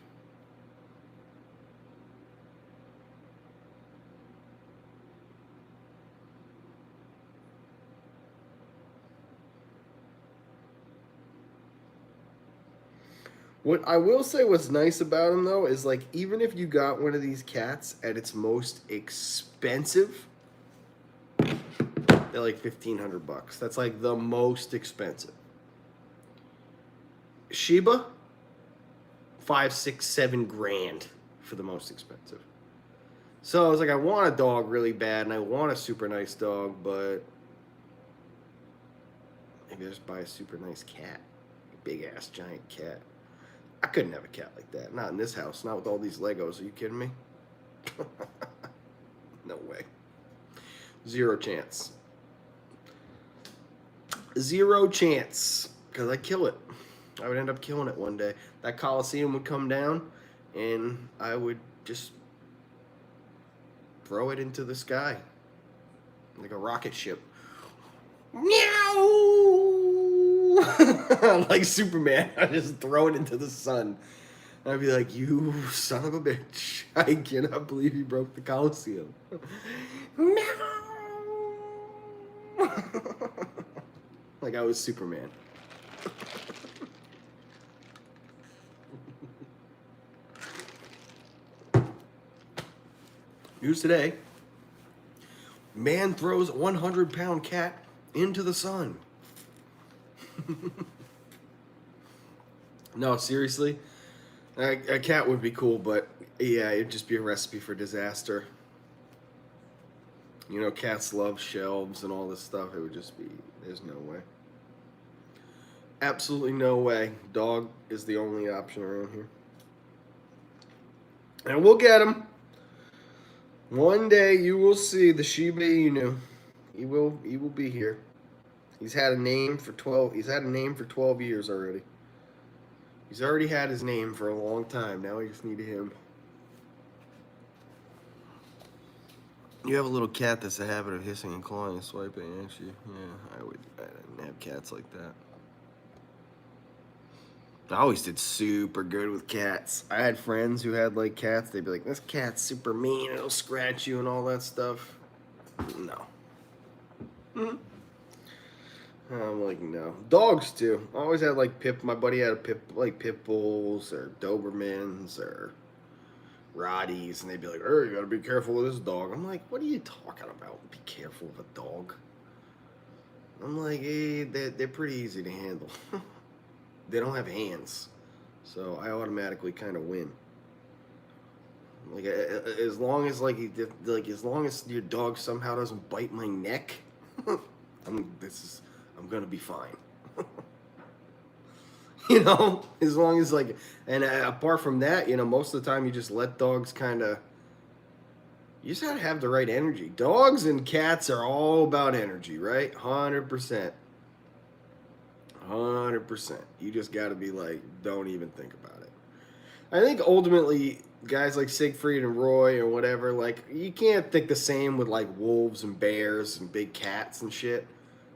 What I will say what's nice about them though is like even if you got one of these cats at its most expensive, they're like $1,500. That's like the most expensive. Shiba, 5, 6, 7 grand for the most expensive. So I was like, I want a dog really bad, and I want a super nice dog, but maybe I just buy a super nice cat, a big ass giant cat. I couldn't have a cat like that. Not in this house. Not with all these Legos. Are you kidding me? No way. Zero chance. Zero chance. Because I'd kill it. I would end up killing it one day. That Coliseum would come down, and I would just throw it into the sky. Like a rocket ship. Meow! Like Superman. I just throw it into the sun. I'd be like, you son of a bitch. I cannot believe you broke the Coliseum. Meow! Like I was Superman. News today. Man throws 100-pound cat into the sun. No, seriously. A cat would be cool, but yeah, it'd just be a recipe for disaster. You know, cats love shelves and all this stuff. It would just be, there's no way. Absolutely no way. Dog is the only option around here. And we'll get him. One day you will see the Shiba Inu. He will be here. He's had a name for 12 years already. He's already had his name for a long time. Now we just need him. You have a little cat that's a habit of hissing and clawing and swiping, ain't you? Yeah, I didn't have cats like that. I always did super good with cats. I had friends who had like cats. They'd be like, this cat's super mean. It'll scratch you and all that stuff. No. I'm like, no. Dogs too. I always had like my buddy had a pit bulls or Dobermans or Rotties, and they'd be like, oh, you gotta be careful with this dog. I'm like, what are you talking about? Be careful of a dog. I'm like, hey, they're pretty easy to handle. They don't have hands, so I automatically kind of win. Like as long as as long as your dog somehow doesn't bite my neck, I'm gonna be fine. You know, as long as like, and apart from that, you know, most of the time you just let dogs kind of. You just gotta have the right energy. Dogs and cats are all about energy, right? 100%. 100%. You just gotta be like, don't even think about it. I think ultimately, guys like Siegfried and Roy or whatever, like, you can't think the same with like wolves and bears and big cats and shit.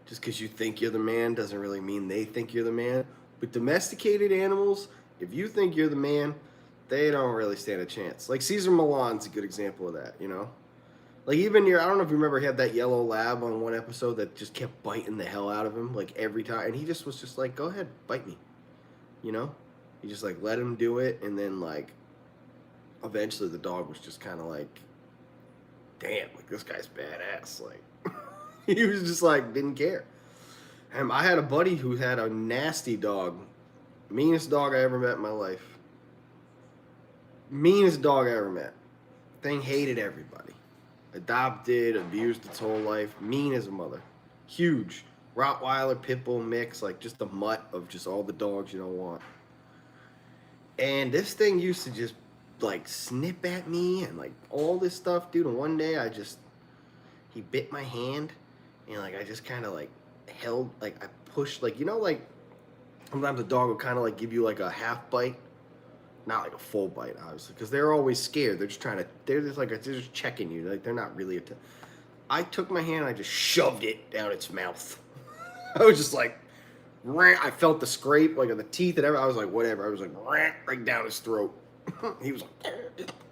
Just because you think you're the man doesn't really mean they think you're the man. But domesticated animals, if you think you're the man, they don't really stand a chance. Like Caesar Milan's a good example of that, you know? Like even I don't know if you remember, he had that yellow lab on one episode that just kept biting the hell out of him, like every time. And he just was just like, go ahead, bite me. You know? He just like let him do it. And then like, eventually the dog was just kind of like, damn, like this guy's badass. Like, he was just like, didn't care. And I had a buddy who had a nasty dog. Meanest dog I ever met in my life. Meanest dog I ever met. Thing hated everybody. Adopted, abused its whole life. Mean as a mother. Huge. Rottweiler, Pitbull mix. Like just a mutt of just all the dogs you don't want. And this thing used to just like snip at me and like all this stuff, dude. And one day he bit my hand. And like I just kind of like held, like I pushed, like, you know, like sometimes a dog will kind of like give you like a half bite. Not like a full bite, obviously, because they're always scared. They're just they're just checking you. Like, they're not really I took my hand and I just shoved it down its mouth. I was just like, I felt the scrape, like, of the teeth and everything. I was like, whatever. I was like, right down his throat. He was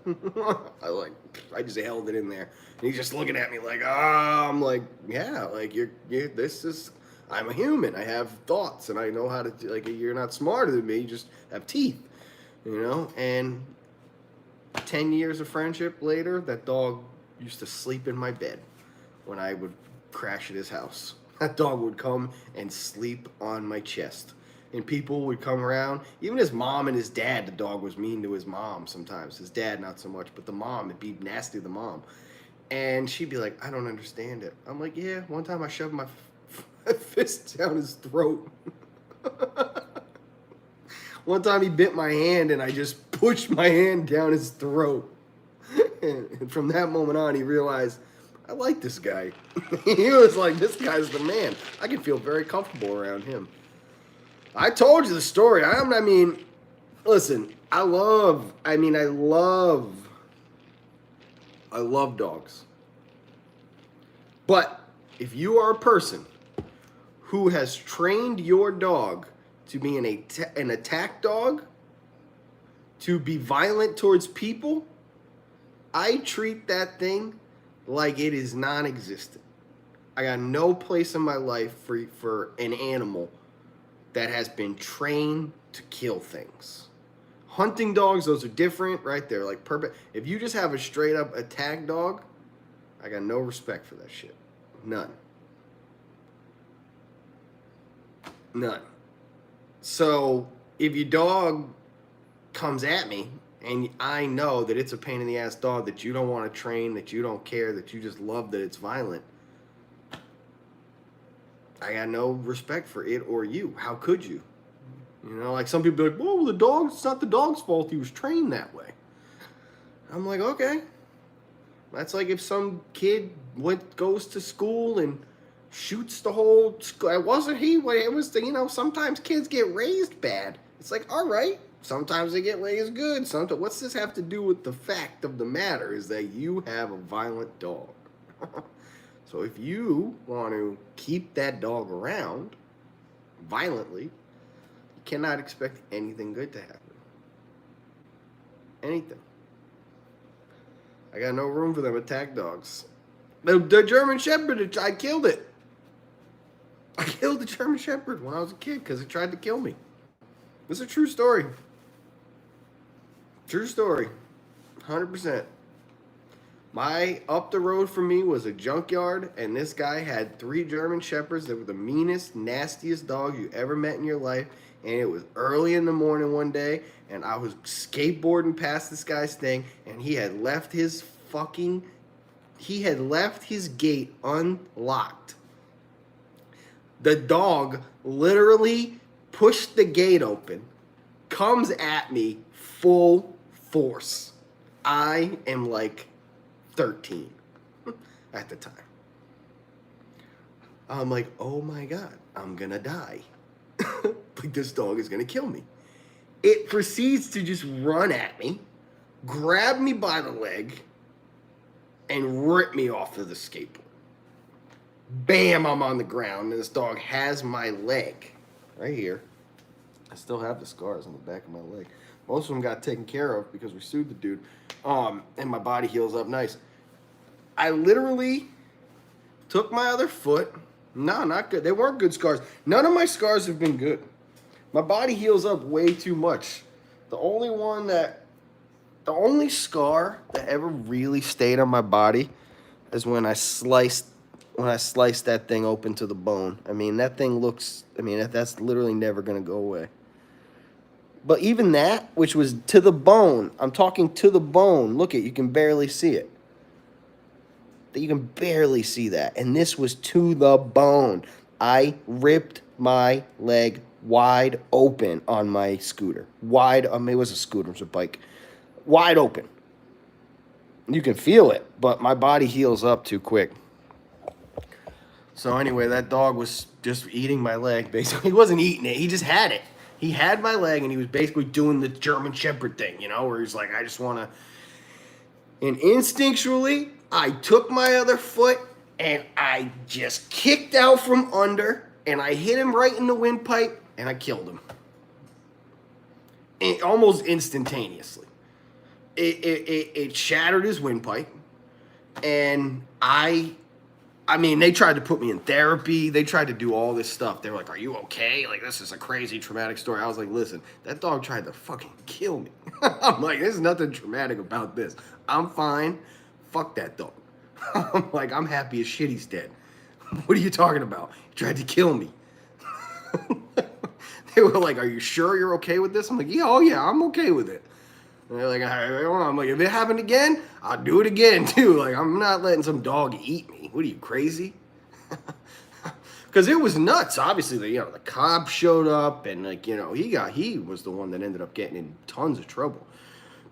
like, I just held it in there. And he's just looking at me like, I'm like, yeah, like, this is, I'm a human. I have thoughts, and I know how to do, like, you're not smarter than me. You just have teeth, you know? And 10 years of friendship later, that dog used to sleep in my bed when I would crash at his house. That dog would come and sleep on my chest. And people would come around. Even his mom and his dad, the dog was mean to his mom sometimes. His dad, not so much, but the mom, it'd be nasty to the mom. And she'd be like, I don't understand it. I'm like, yeah, one time I shoved my fist down his throat. One time he bit my hand and I just pushed my hand down his throat. And from that moment on, he realized, I like this guy. He was like, this guy's the man. I can feel very comfortable around him. I told you the story. I mean, listen, I love dogs. But if you are a person who has trained your dog to be an attack dog, to be violent towards people, I treat that thing like it is non-existent. I got no place in my life for an animal that has been trained to kill things. Hunting dogs, those are different, right? They're like perfect. If you just have a straight up attack dog, I got no respect for that shit. None. None. So if your dog comes at me and I know that it's a pain in the ass dog that you don't want to train, that you don't care, that you just love that it's violent, I got no respect for it or you. How could you? You know, like some people be like, well, it's not the dog's fault. He was trained that way. I'm like, okay. That's like if some kid goes to school and shoots the whole school. It wasn't he. It was sometimes kids get raised bad. It's like, all right. Sometimes they get raised good. Sometimes, what's this have to do with the fact of the matter is that you have a violent dog. So if you want to keep that dog around violently, you cannot expect anything good to happen. Anything. I got no room for them attack dogs. The German Shepherd, I killed it. I killed the German Shepherd when I was a kid because it tried to kill me. This is a true story. True story. 100%. Up the road from me was a junkyard, and this guy had 3 German Shepherds that were the meanest, nastiest dogs you ever met in your life. And it was early in the morning one day, and I was skateboarding past this guy's thing, and he had left his gate unlocked. The dog literally pushed the gate open, comes at me full force. I am like 13 at the time. I'm like, oh my God, I'm gonna die. Like this dog is gonna kill me. It proceeds to just run at me, grab me by the leg, and rip me off of the skateboard. Bam, I'm on the ground, and this dog has my leg right here. I still have the scars on the back of my leg. Most of them got taken care of because we sued the dude, and my body heals up nice. I literally took my other foot. No, not good. They weren't good scars. None of my scars have been good. My body heals up way too much. The only scar that ever really stayed on my body is when I sliced that thing open to the bone. I mean, that thing that's literally never going to go away. But even that, which was to the bone, I'm talking to the bone. Look you can barely see it. You can barely see that. And this was to the bone. I ripped my leg wide open on my scooter. It was a scooter, it was a bike. Wide open. You can feel it, but my body heals up too quick. So anyway, that dog was just eating my leg, basically. He wasn't eating it, he just had it. He had my leg, and he was basically doing the German Shepherd thing, where he's like, I just want to... And instinctually, I took my other foot, and I just kicked out from under, and I hit him right in the windpipe, and I killed him. Almost instantaneously. It shattered his windpipe, and I I mean, they tried to put me in therapy. They tried to do all this stuff. They were like, are you okay? Like, this is a crazy traumatic story. I was like, listen, that dog tried to fucking kill me. I'm like, there's nothing traumatic about this. I'm fine. Fuck that dog. I'm like, I'm happy as shit he's dead. What are you talking about? He tried to kill me. They were like, are you sure you're okay with this? I'm like, yeah, oh yeah, I'm okay with it. And they're like, I don't know. I'm like, if it happened again, I'll do it again too. Like, I'm not letting some dog eat me. What are you, crazy? Because it was nuts. Obviously, the cops showed up, and like, he was the one that ended up getting in tons of trouble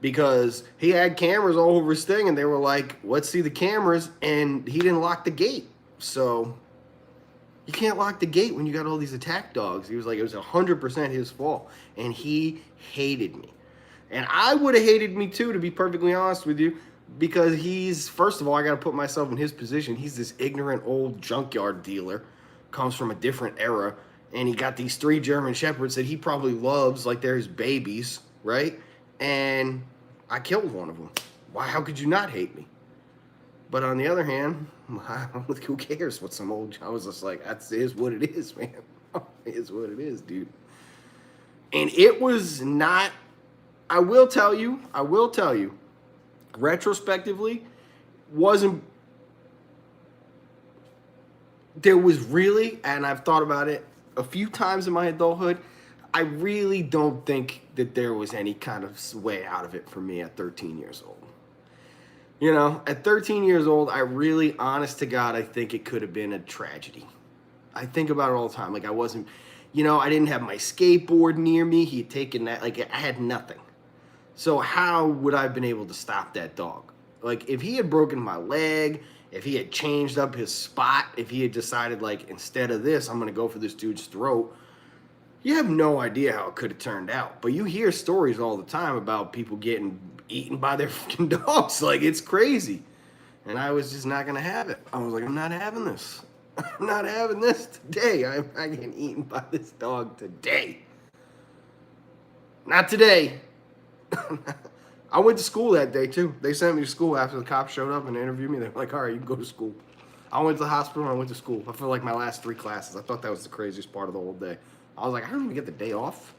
because he had cameras all over his thing, and they were like, let's see the cameras, and he didn't lock the gate. So you can't lock the gate when you got all these attack dogs. He was like, it was 100% his fault, and he hated me. And I would have hated me too, to be perfectly honest with you, because first of all, I got to put myself in his position. He's this ignorant old junkyard dealer, comes from a different era, and he got these 3 German Shepherds that he probably loves like they're his babies, right? And I killed one of them. Why? How could you not hate me? But on the other hand, who cares what some old... I was just like, that is what it is, man. It is what it is, dude. And it was not... I will tell you, retrospectively, there was really, and I've thought about it a few times in my adulthood, I really don't think that there was any kind of way out of it for me at 13 years old. At 13 years old, I really, honest to God, I think it could have been a tragedy. I think about it all the time. Like, I wasn't, I didn't have my skateboard near me. He had taken that, like, I had nothing. So how would I have been able to stop that dog? Like, if he had broken my leg, if he had changed up his spot, if he had decided, like, instead of this, I'm going to go for this dude's throat, you have no idea how it could have turned out. But you hear stories all the time about people getting eaten by their fucking dogs. Like, it's crazy. And I was just not going to have it. I was like, I'm not having this. I'm not having this today. I'm not getting eaten by this dog today. Not today. I went to school that day too. They sent me to school after the cops showed up and interviewed me. They were like, all right, you can go to school. I went to the hospital and I went to school. I feel like my last 3 classes. I thought that was the craziest part of the whole day. I was like, I don't even get the day off.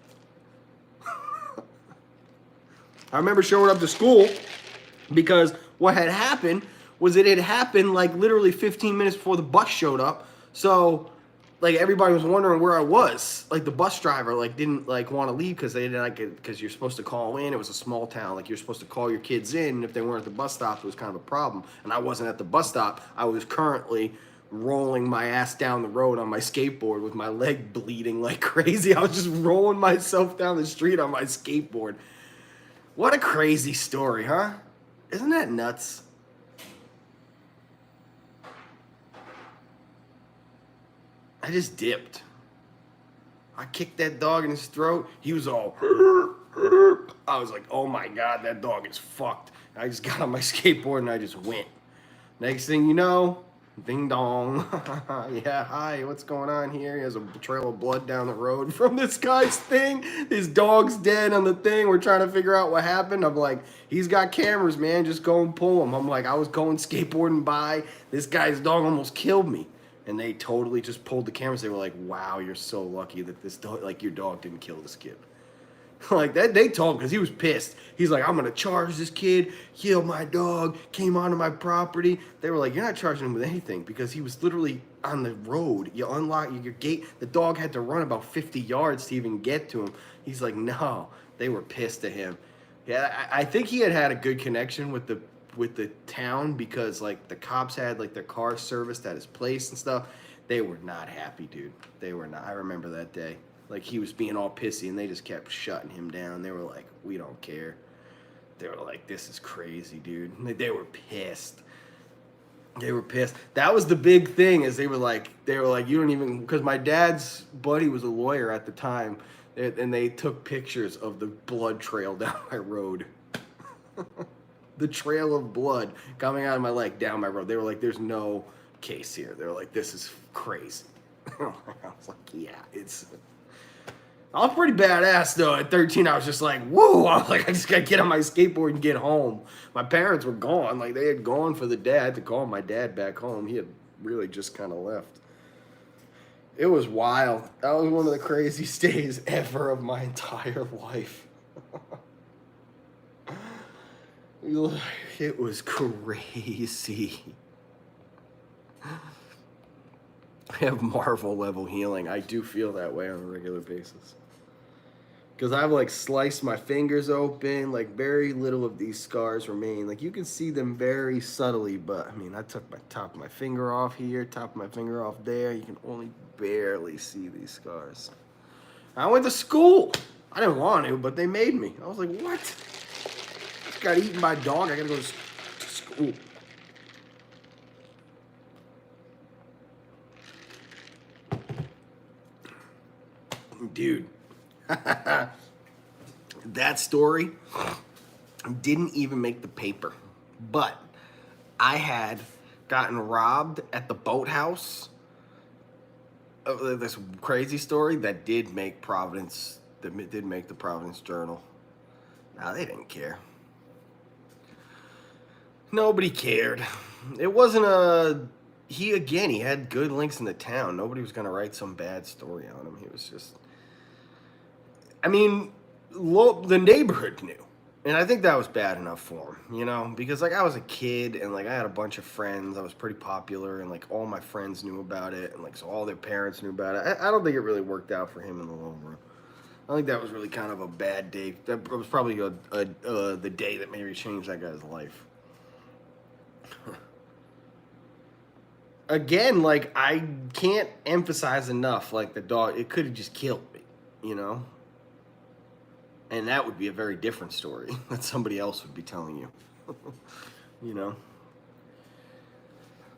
I remember showing up to school because what had happened was it had happened like literally 15 minutes before the bus showed up. So like everybody was wondering where I was. Like the bus driver like didn't like want to leave because they didn't like it because you're supposed to call in. It was a small town. Like you're supposed to call your kids in. And if they weren't at the bus stop, it was kind of a problem. And I wasn't at the bus stop. I was currently rolling my ass down the road on my skateboard with my leg bleeding like crazy. I was just rolling myself down the street on my skateboard. What a crazy story, huh? Isn't that nuts? I just dipped. I kicked that dog in his throat. He was all... I was like, oh my God, that dog is fucked. I just got on my skateboard and I just went. Next thing you know, ding dong. Yeah, hi, what's going on here? He has a trail of blood down the road from this guy's thing. His dog's dead on the thing. We're trying to figure out what happened. I'm like, he's got cameras, man. Just go and pull him. I'm like, I was going skateboarding by. This guy's dog almost killed me. And they totally just pulled the cameras. They were like, wow, you're so lucky that this dog, like your dog didn't kill this kid. Like that, they told him because he was pissed. He's like, I'm going to charge this kid, killed my dog, came onto my property. They were like, you're not charging him with anything because he was literally on the road. You unlock your gate. The dog had to run about 50 yards to even get to him. He's like, no, they were pissed at him. Yeah, I think he had a good connection with the town because like the cops had like their car serviced at his place and stuff. They were not happy, dude. They were not. I remember that day. Like he was being all pissy and they just kept shutting him down. They were like, we don't care. They were like, this is crazy, dude. They were pissed. They were pissed. That was the big thing is they were like, you don't even, because my dad's buddy was a lawyer at the time and they took pictures of the blood trail down my road. The trail of blood coming out of my leg down my road. They were like, there's no case here. They were like, this is crazy. I was like, yeah, I was pretty badass though. At 13, I was just like, whoa. I was like, I just got to get on my skateboard and get home. My parents were gone. Like they had gone for the day. I had to call my dad back home. He had really just kind of left. It was wild. That was one of the craziest days ever of my entire life. It was crazy. I have Marvel level healing. I do feel that way on a regular basis. Because I've like sliced my fingers open, like very little of these scars remain. Like you can see them very subtly, but I mean, I took my top of my finger off here, top of my finger off there. You can only barely see these scars. I went to school. I didn't want to, but they made me. I was like, what? I just got eaten by a dog. I gotta go to school. Dude. That story didn't even make the paper, but I had gotten robbed at the boathouse. This crazy story that did make Providence, that did make the Providence Journal. Nah, they didn't care. Nobody cared. It wasn't a, he had good links in the town. Nobody was gonna write some bad story on him. He was just, I mean, the neighborhood knew. And I think that was bad enough for him, you know? Because, like, I was a kid, and, like, I had a bunch of friends. I was pretty popular, and, like, all my friends knew about it. And, like, so all their parents knew about it. I don't think it really worked out for him in the long run. I think that was really kind of a bad day. That was probably the day that maybe changed that guy's life. Again, like, I can't emphasize enough, like, the dog, it could have just killed me, you know? And that would be a very different story that somebody else would be telling you, you know?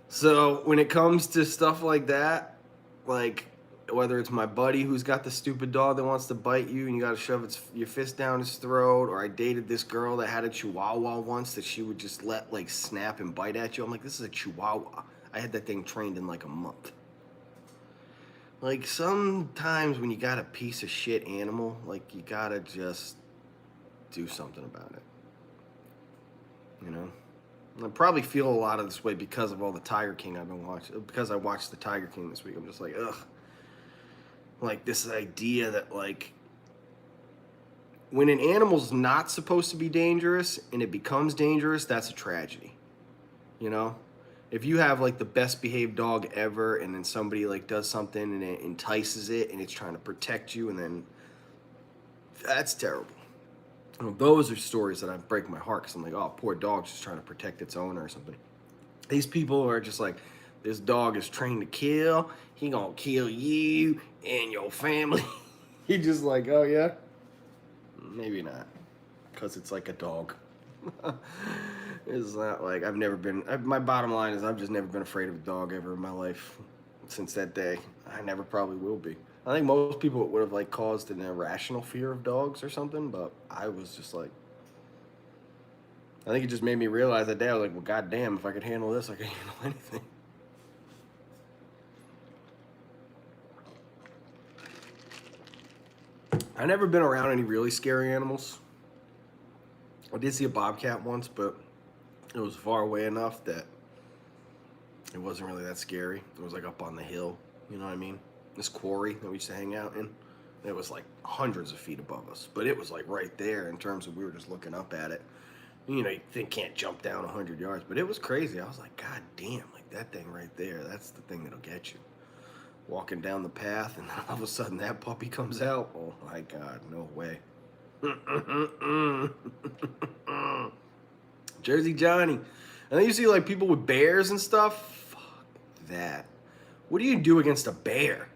So when it comes to stuff like that, like whether it's my buddy who's got the stupid dog that wants to bite you and you got to shove your fist down his throat, or I dated this girl that had a chihuahua once that she would just let like snap and bite at you. I'm like, this is a chihuahua. I had that thing trained in like a month. Like, sometimes when you got a piece of shit animal, like, you gotta just do something about it. You know? And I probably feel a lot of this way because of all the Tiger King I've been watching. Because I watched the Tiger King this week. I'm just like, ugh. Like, this idea that, like, when an animal's not supposed to be dangerous and it becomes dangerous, that's a tragedy. You know? If you have like the best behaved dog ever and then somebody like does something and it entices it and it's trying to protect you, and then that's terrible. Well, those are stories that I break my heart because I'm like, oh, poor dog's just trying to protect its owner or something. These people are just like, this dog is trained to kill. He gonna kill you and your family. You're just like, oh yeah? Maybe not. Because it's like a dog. It's not like I've never been, my bottom line is I've just never been afraid of a dog ever in my life since that day. I never probably will be. I think most people would have like caused an irrational fear of dogs or something, but I was just like, I think it just made me realize that day, I was like, well, goddamn, if I could handle this, I could handle anything. I've never been around any really scary animals. I did see a bobcat once, but it was far away enough that it wasn't really that scary. It was like up on the hill, you know what I mean? This quarry that we used to hang out in. It was like hundreds of feet above us, but it was like right there in terms of we were just looking up at it. You know, you think can't jump down 100 yards, but it was crazy. I was like, God damn, like that thing right there, that's the thing that'll get you. Walking down the path, and then all of a sudden that puppy comes out. Oh my God, no way. Jersey Johnny. And then you see like people with bears and stuff. Fuck that. What do you do against a bear?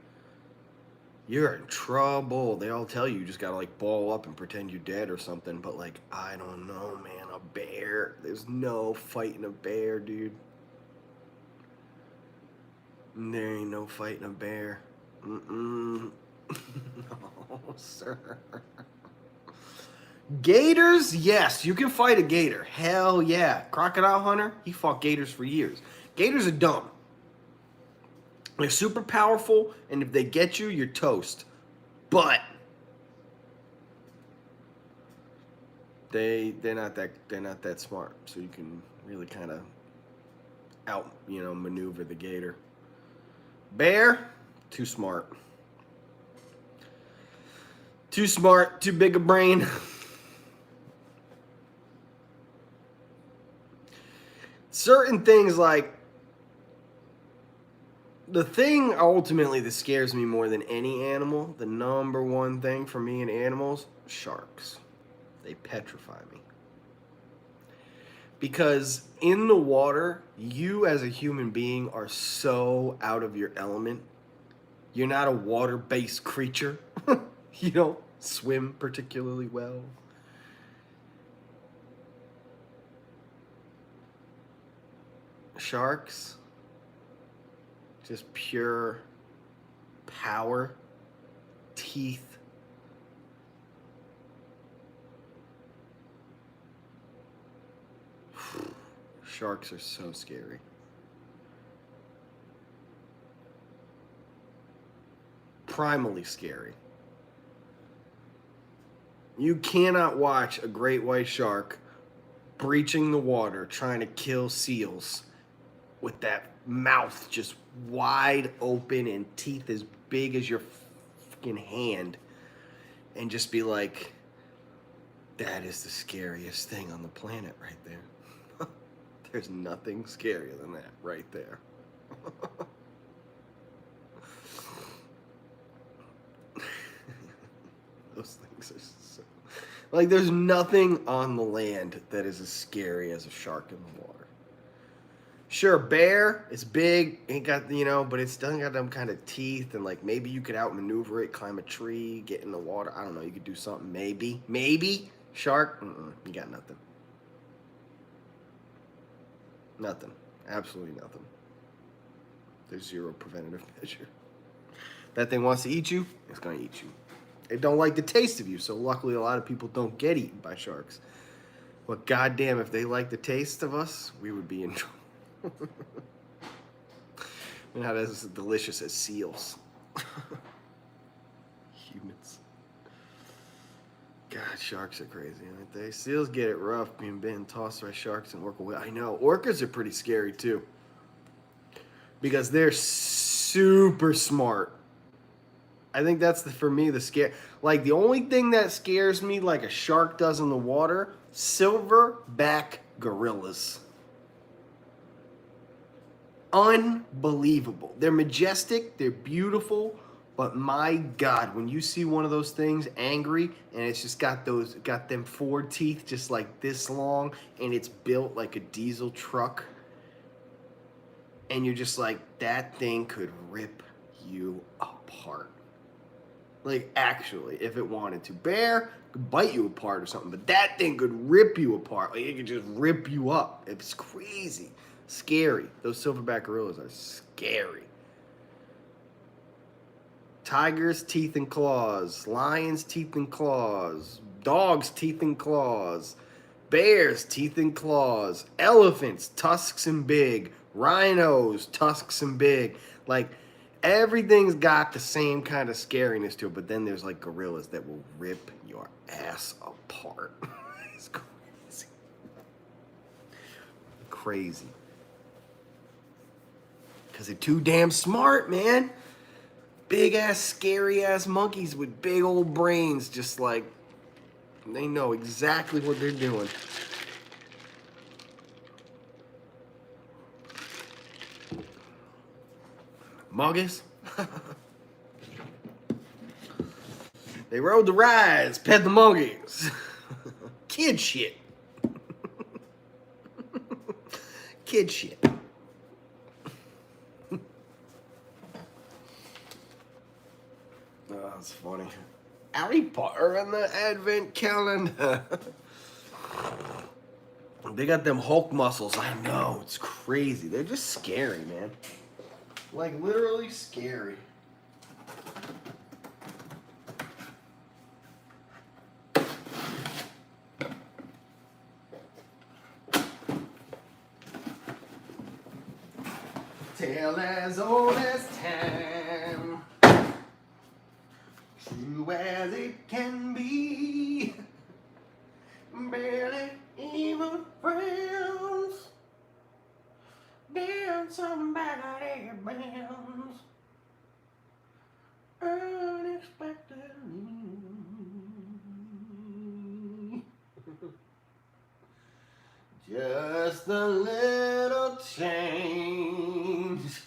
You're in trouble. They all tell you just gotta like ball up and pretend you're dead or something. But like, I don't know, man. A bear. There's no fighting a bear, dude. There ain't no fighting a bear. No, sir. Gators? Yes, you can fight a gator. Hell yeah. Crocodile hunter? He fought gators for years. Gators are dumb. They're super powerful, and if they get you, you're toast. But they're not that smart. So you can really kind of out, you know, maneuver the gator. Bear, too smart. Too smart, too big a brain. Certain things like, the thing ultimately that scares me more than any animal, the number one thing for me in animals, sharks. They petrify me. Because in the water, you as a human being are so out of your element. You're not a water-based creature. You don't swim particularly well. Sharks, just pure power, teeth. Sharks are so scary. Primally scary. You cannot watch a great white shark breaching the water trying to kill seals with that mouth just wide open and teeth as big as your fucking hand and just be like, that is the scariest thing on the planet right there. There's nothing scarier than that right there. Those things are so... Like, there's nothing on the land that is as scary as a shark in the water. Sure, bear, it's big, ain't got, you know, but it's doesn't got them kind of teeth, and like maybe you could outmaneuver it, climb a tree, get in the water. I don't know, you could do something, maybe. Maybe. Shark, you got nothing. Nothing. Absolutely nothing. There's zero preventative measure. That thing wants to eat you, it's gonna eat you. It don't like the taste of you, so luckily a lot of people don't get eaten by sharks. But goddamn, if they like the taste of us, we would be in trouble. We're not as delicious as seals. Humans. God, sharks are crazy, aren't they? Seals get it rough being bitten, tossed by sharks, and orca. I know. Orcas are pretty scary, too. Because they're super smart. I think that's, for me, the scare. Like, the only thing that scares me like a shark does in the water, silverback gorillas. Unbelievable. They're majestic, they're beautiful, but my God, when you see one of those things angry and it's just got them forward teeth just like this long and it's built like a diesel truck and you're just like, that thing could rip you apart. Like, actually, if it wanted to. Bear could bite you apart or something, but that thing could rip you apart. Like, it could just rip you up. It's crazy. Scary. Those silverback gorillas are scary. Tigers, teeth and claws. Lions, teeth and claws. Dogs, teeth and claws. Bears, teeth and claws. Elephants, tusks and big. Rhinos, tusks and big. Like, everything's got the same kind of scariness to it, but then there's like gorillas that will rip your ass apart. It's crazy. Crazy. Because they're too damn smart, man. Big ass, scary ass monkeys with big old brains, just like, they know exactly what they're doing. Monkeys? They rode the rides, pet the monkeys. Kid shit. Kid shit. Oh, that's funny. Harry Potter and the Advent Calendar. They got them Hulk muscles. I know, it's crazy. They're just scary, man. Like, literally scary. Tale as old as time, true as it can be, barely even friends, barely a little change.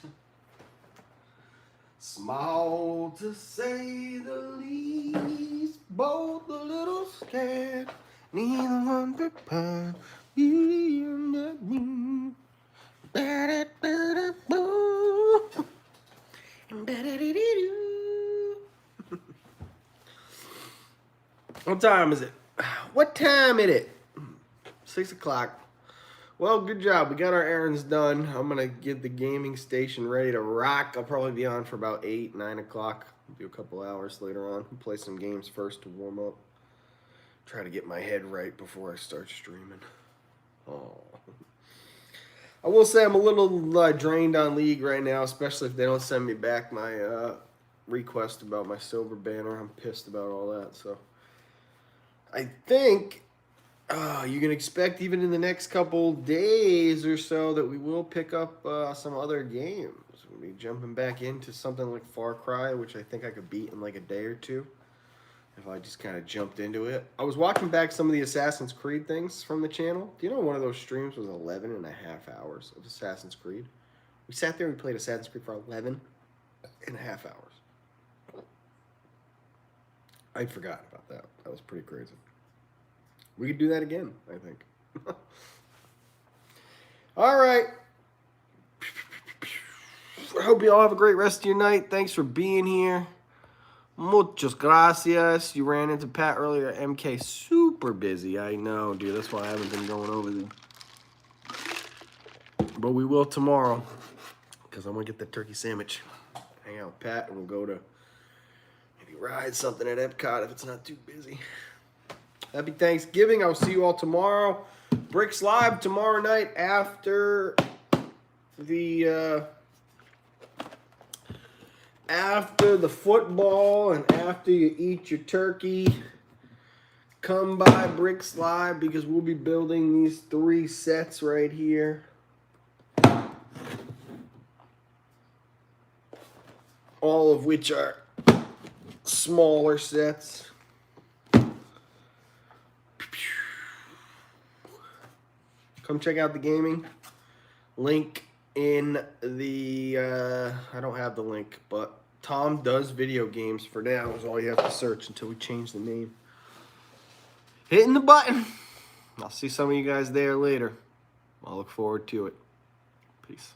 Small to say the least, both a little scared, neither one prepared. You and me. Ba-da-ba-da-boo. Ba-da-dee-dee-doo. What time is it? What time is it? 6 o'clock. Well, good job. We got our errands done. I'm going to get the gaming station ready to rock. I'll probably be on for about 8, 9 o'clock. Do a couple hours later on. Play some games first to warm up. Try to get my head right before I start streaming. Oh. I will say I'm a little drained on League right now, especially if they don't send me back my request about my silver banner. I'm pissed about all that. So I think you can expect even in the next couple days or so that we will pick up some other games. We'll be jumping back into something like Far Cry, which I think I could beat in like a day or two if I just kind of jumped into it. I was watching back some of the Assassin's Creed things from the channel. Do you know one of those streams was 11 and a half hours of Assassin's Creed? We sat there and we played Assassin's Creed for 11 and a half hours. I'd forgotten about that. That was pretty crazy. We could do that again, I think. All right. I hope you all have a great rest of your night. Thanks for being here. Muchas gracias. You ran into Pat earlier. MK, super busy. I know, dude. That's why I haven't been going over there. But we will tomorrow because I'm going to get the turkey sandwich. Hang out with Pat and we'll go to maybe ride something at Epcot if it's not too busy. Happy Thanksgiving. I'll see you all tomorrow. Bricks Live tomorrow night after the football and after you eat your turkey. Come by Bricks Live because we'll be building these 3 sets right here. All of which are smaller sets. Come check out the gaming. Link in the, I don't have the link, but Tom Does Video Games for now is all you have to search until we change the name. Hitting the button. I'll see some of you guys there later. I'll look forward to it. Peace.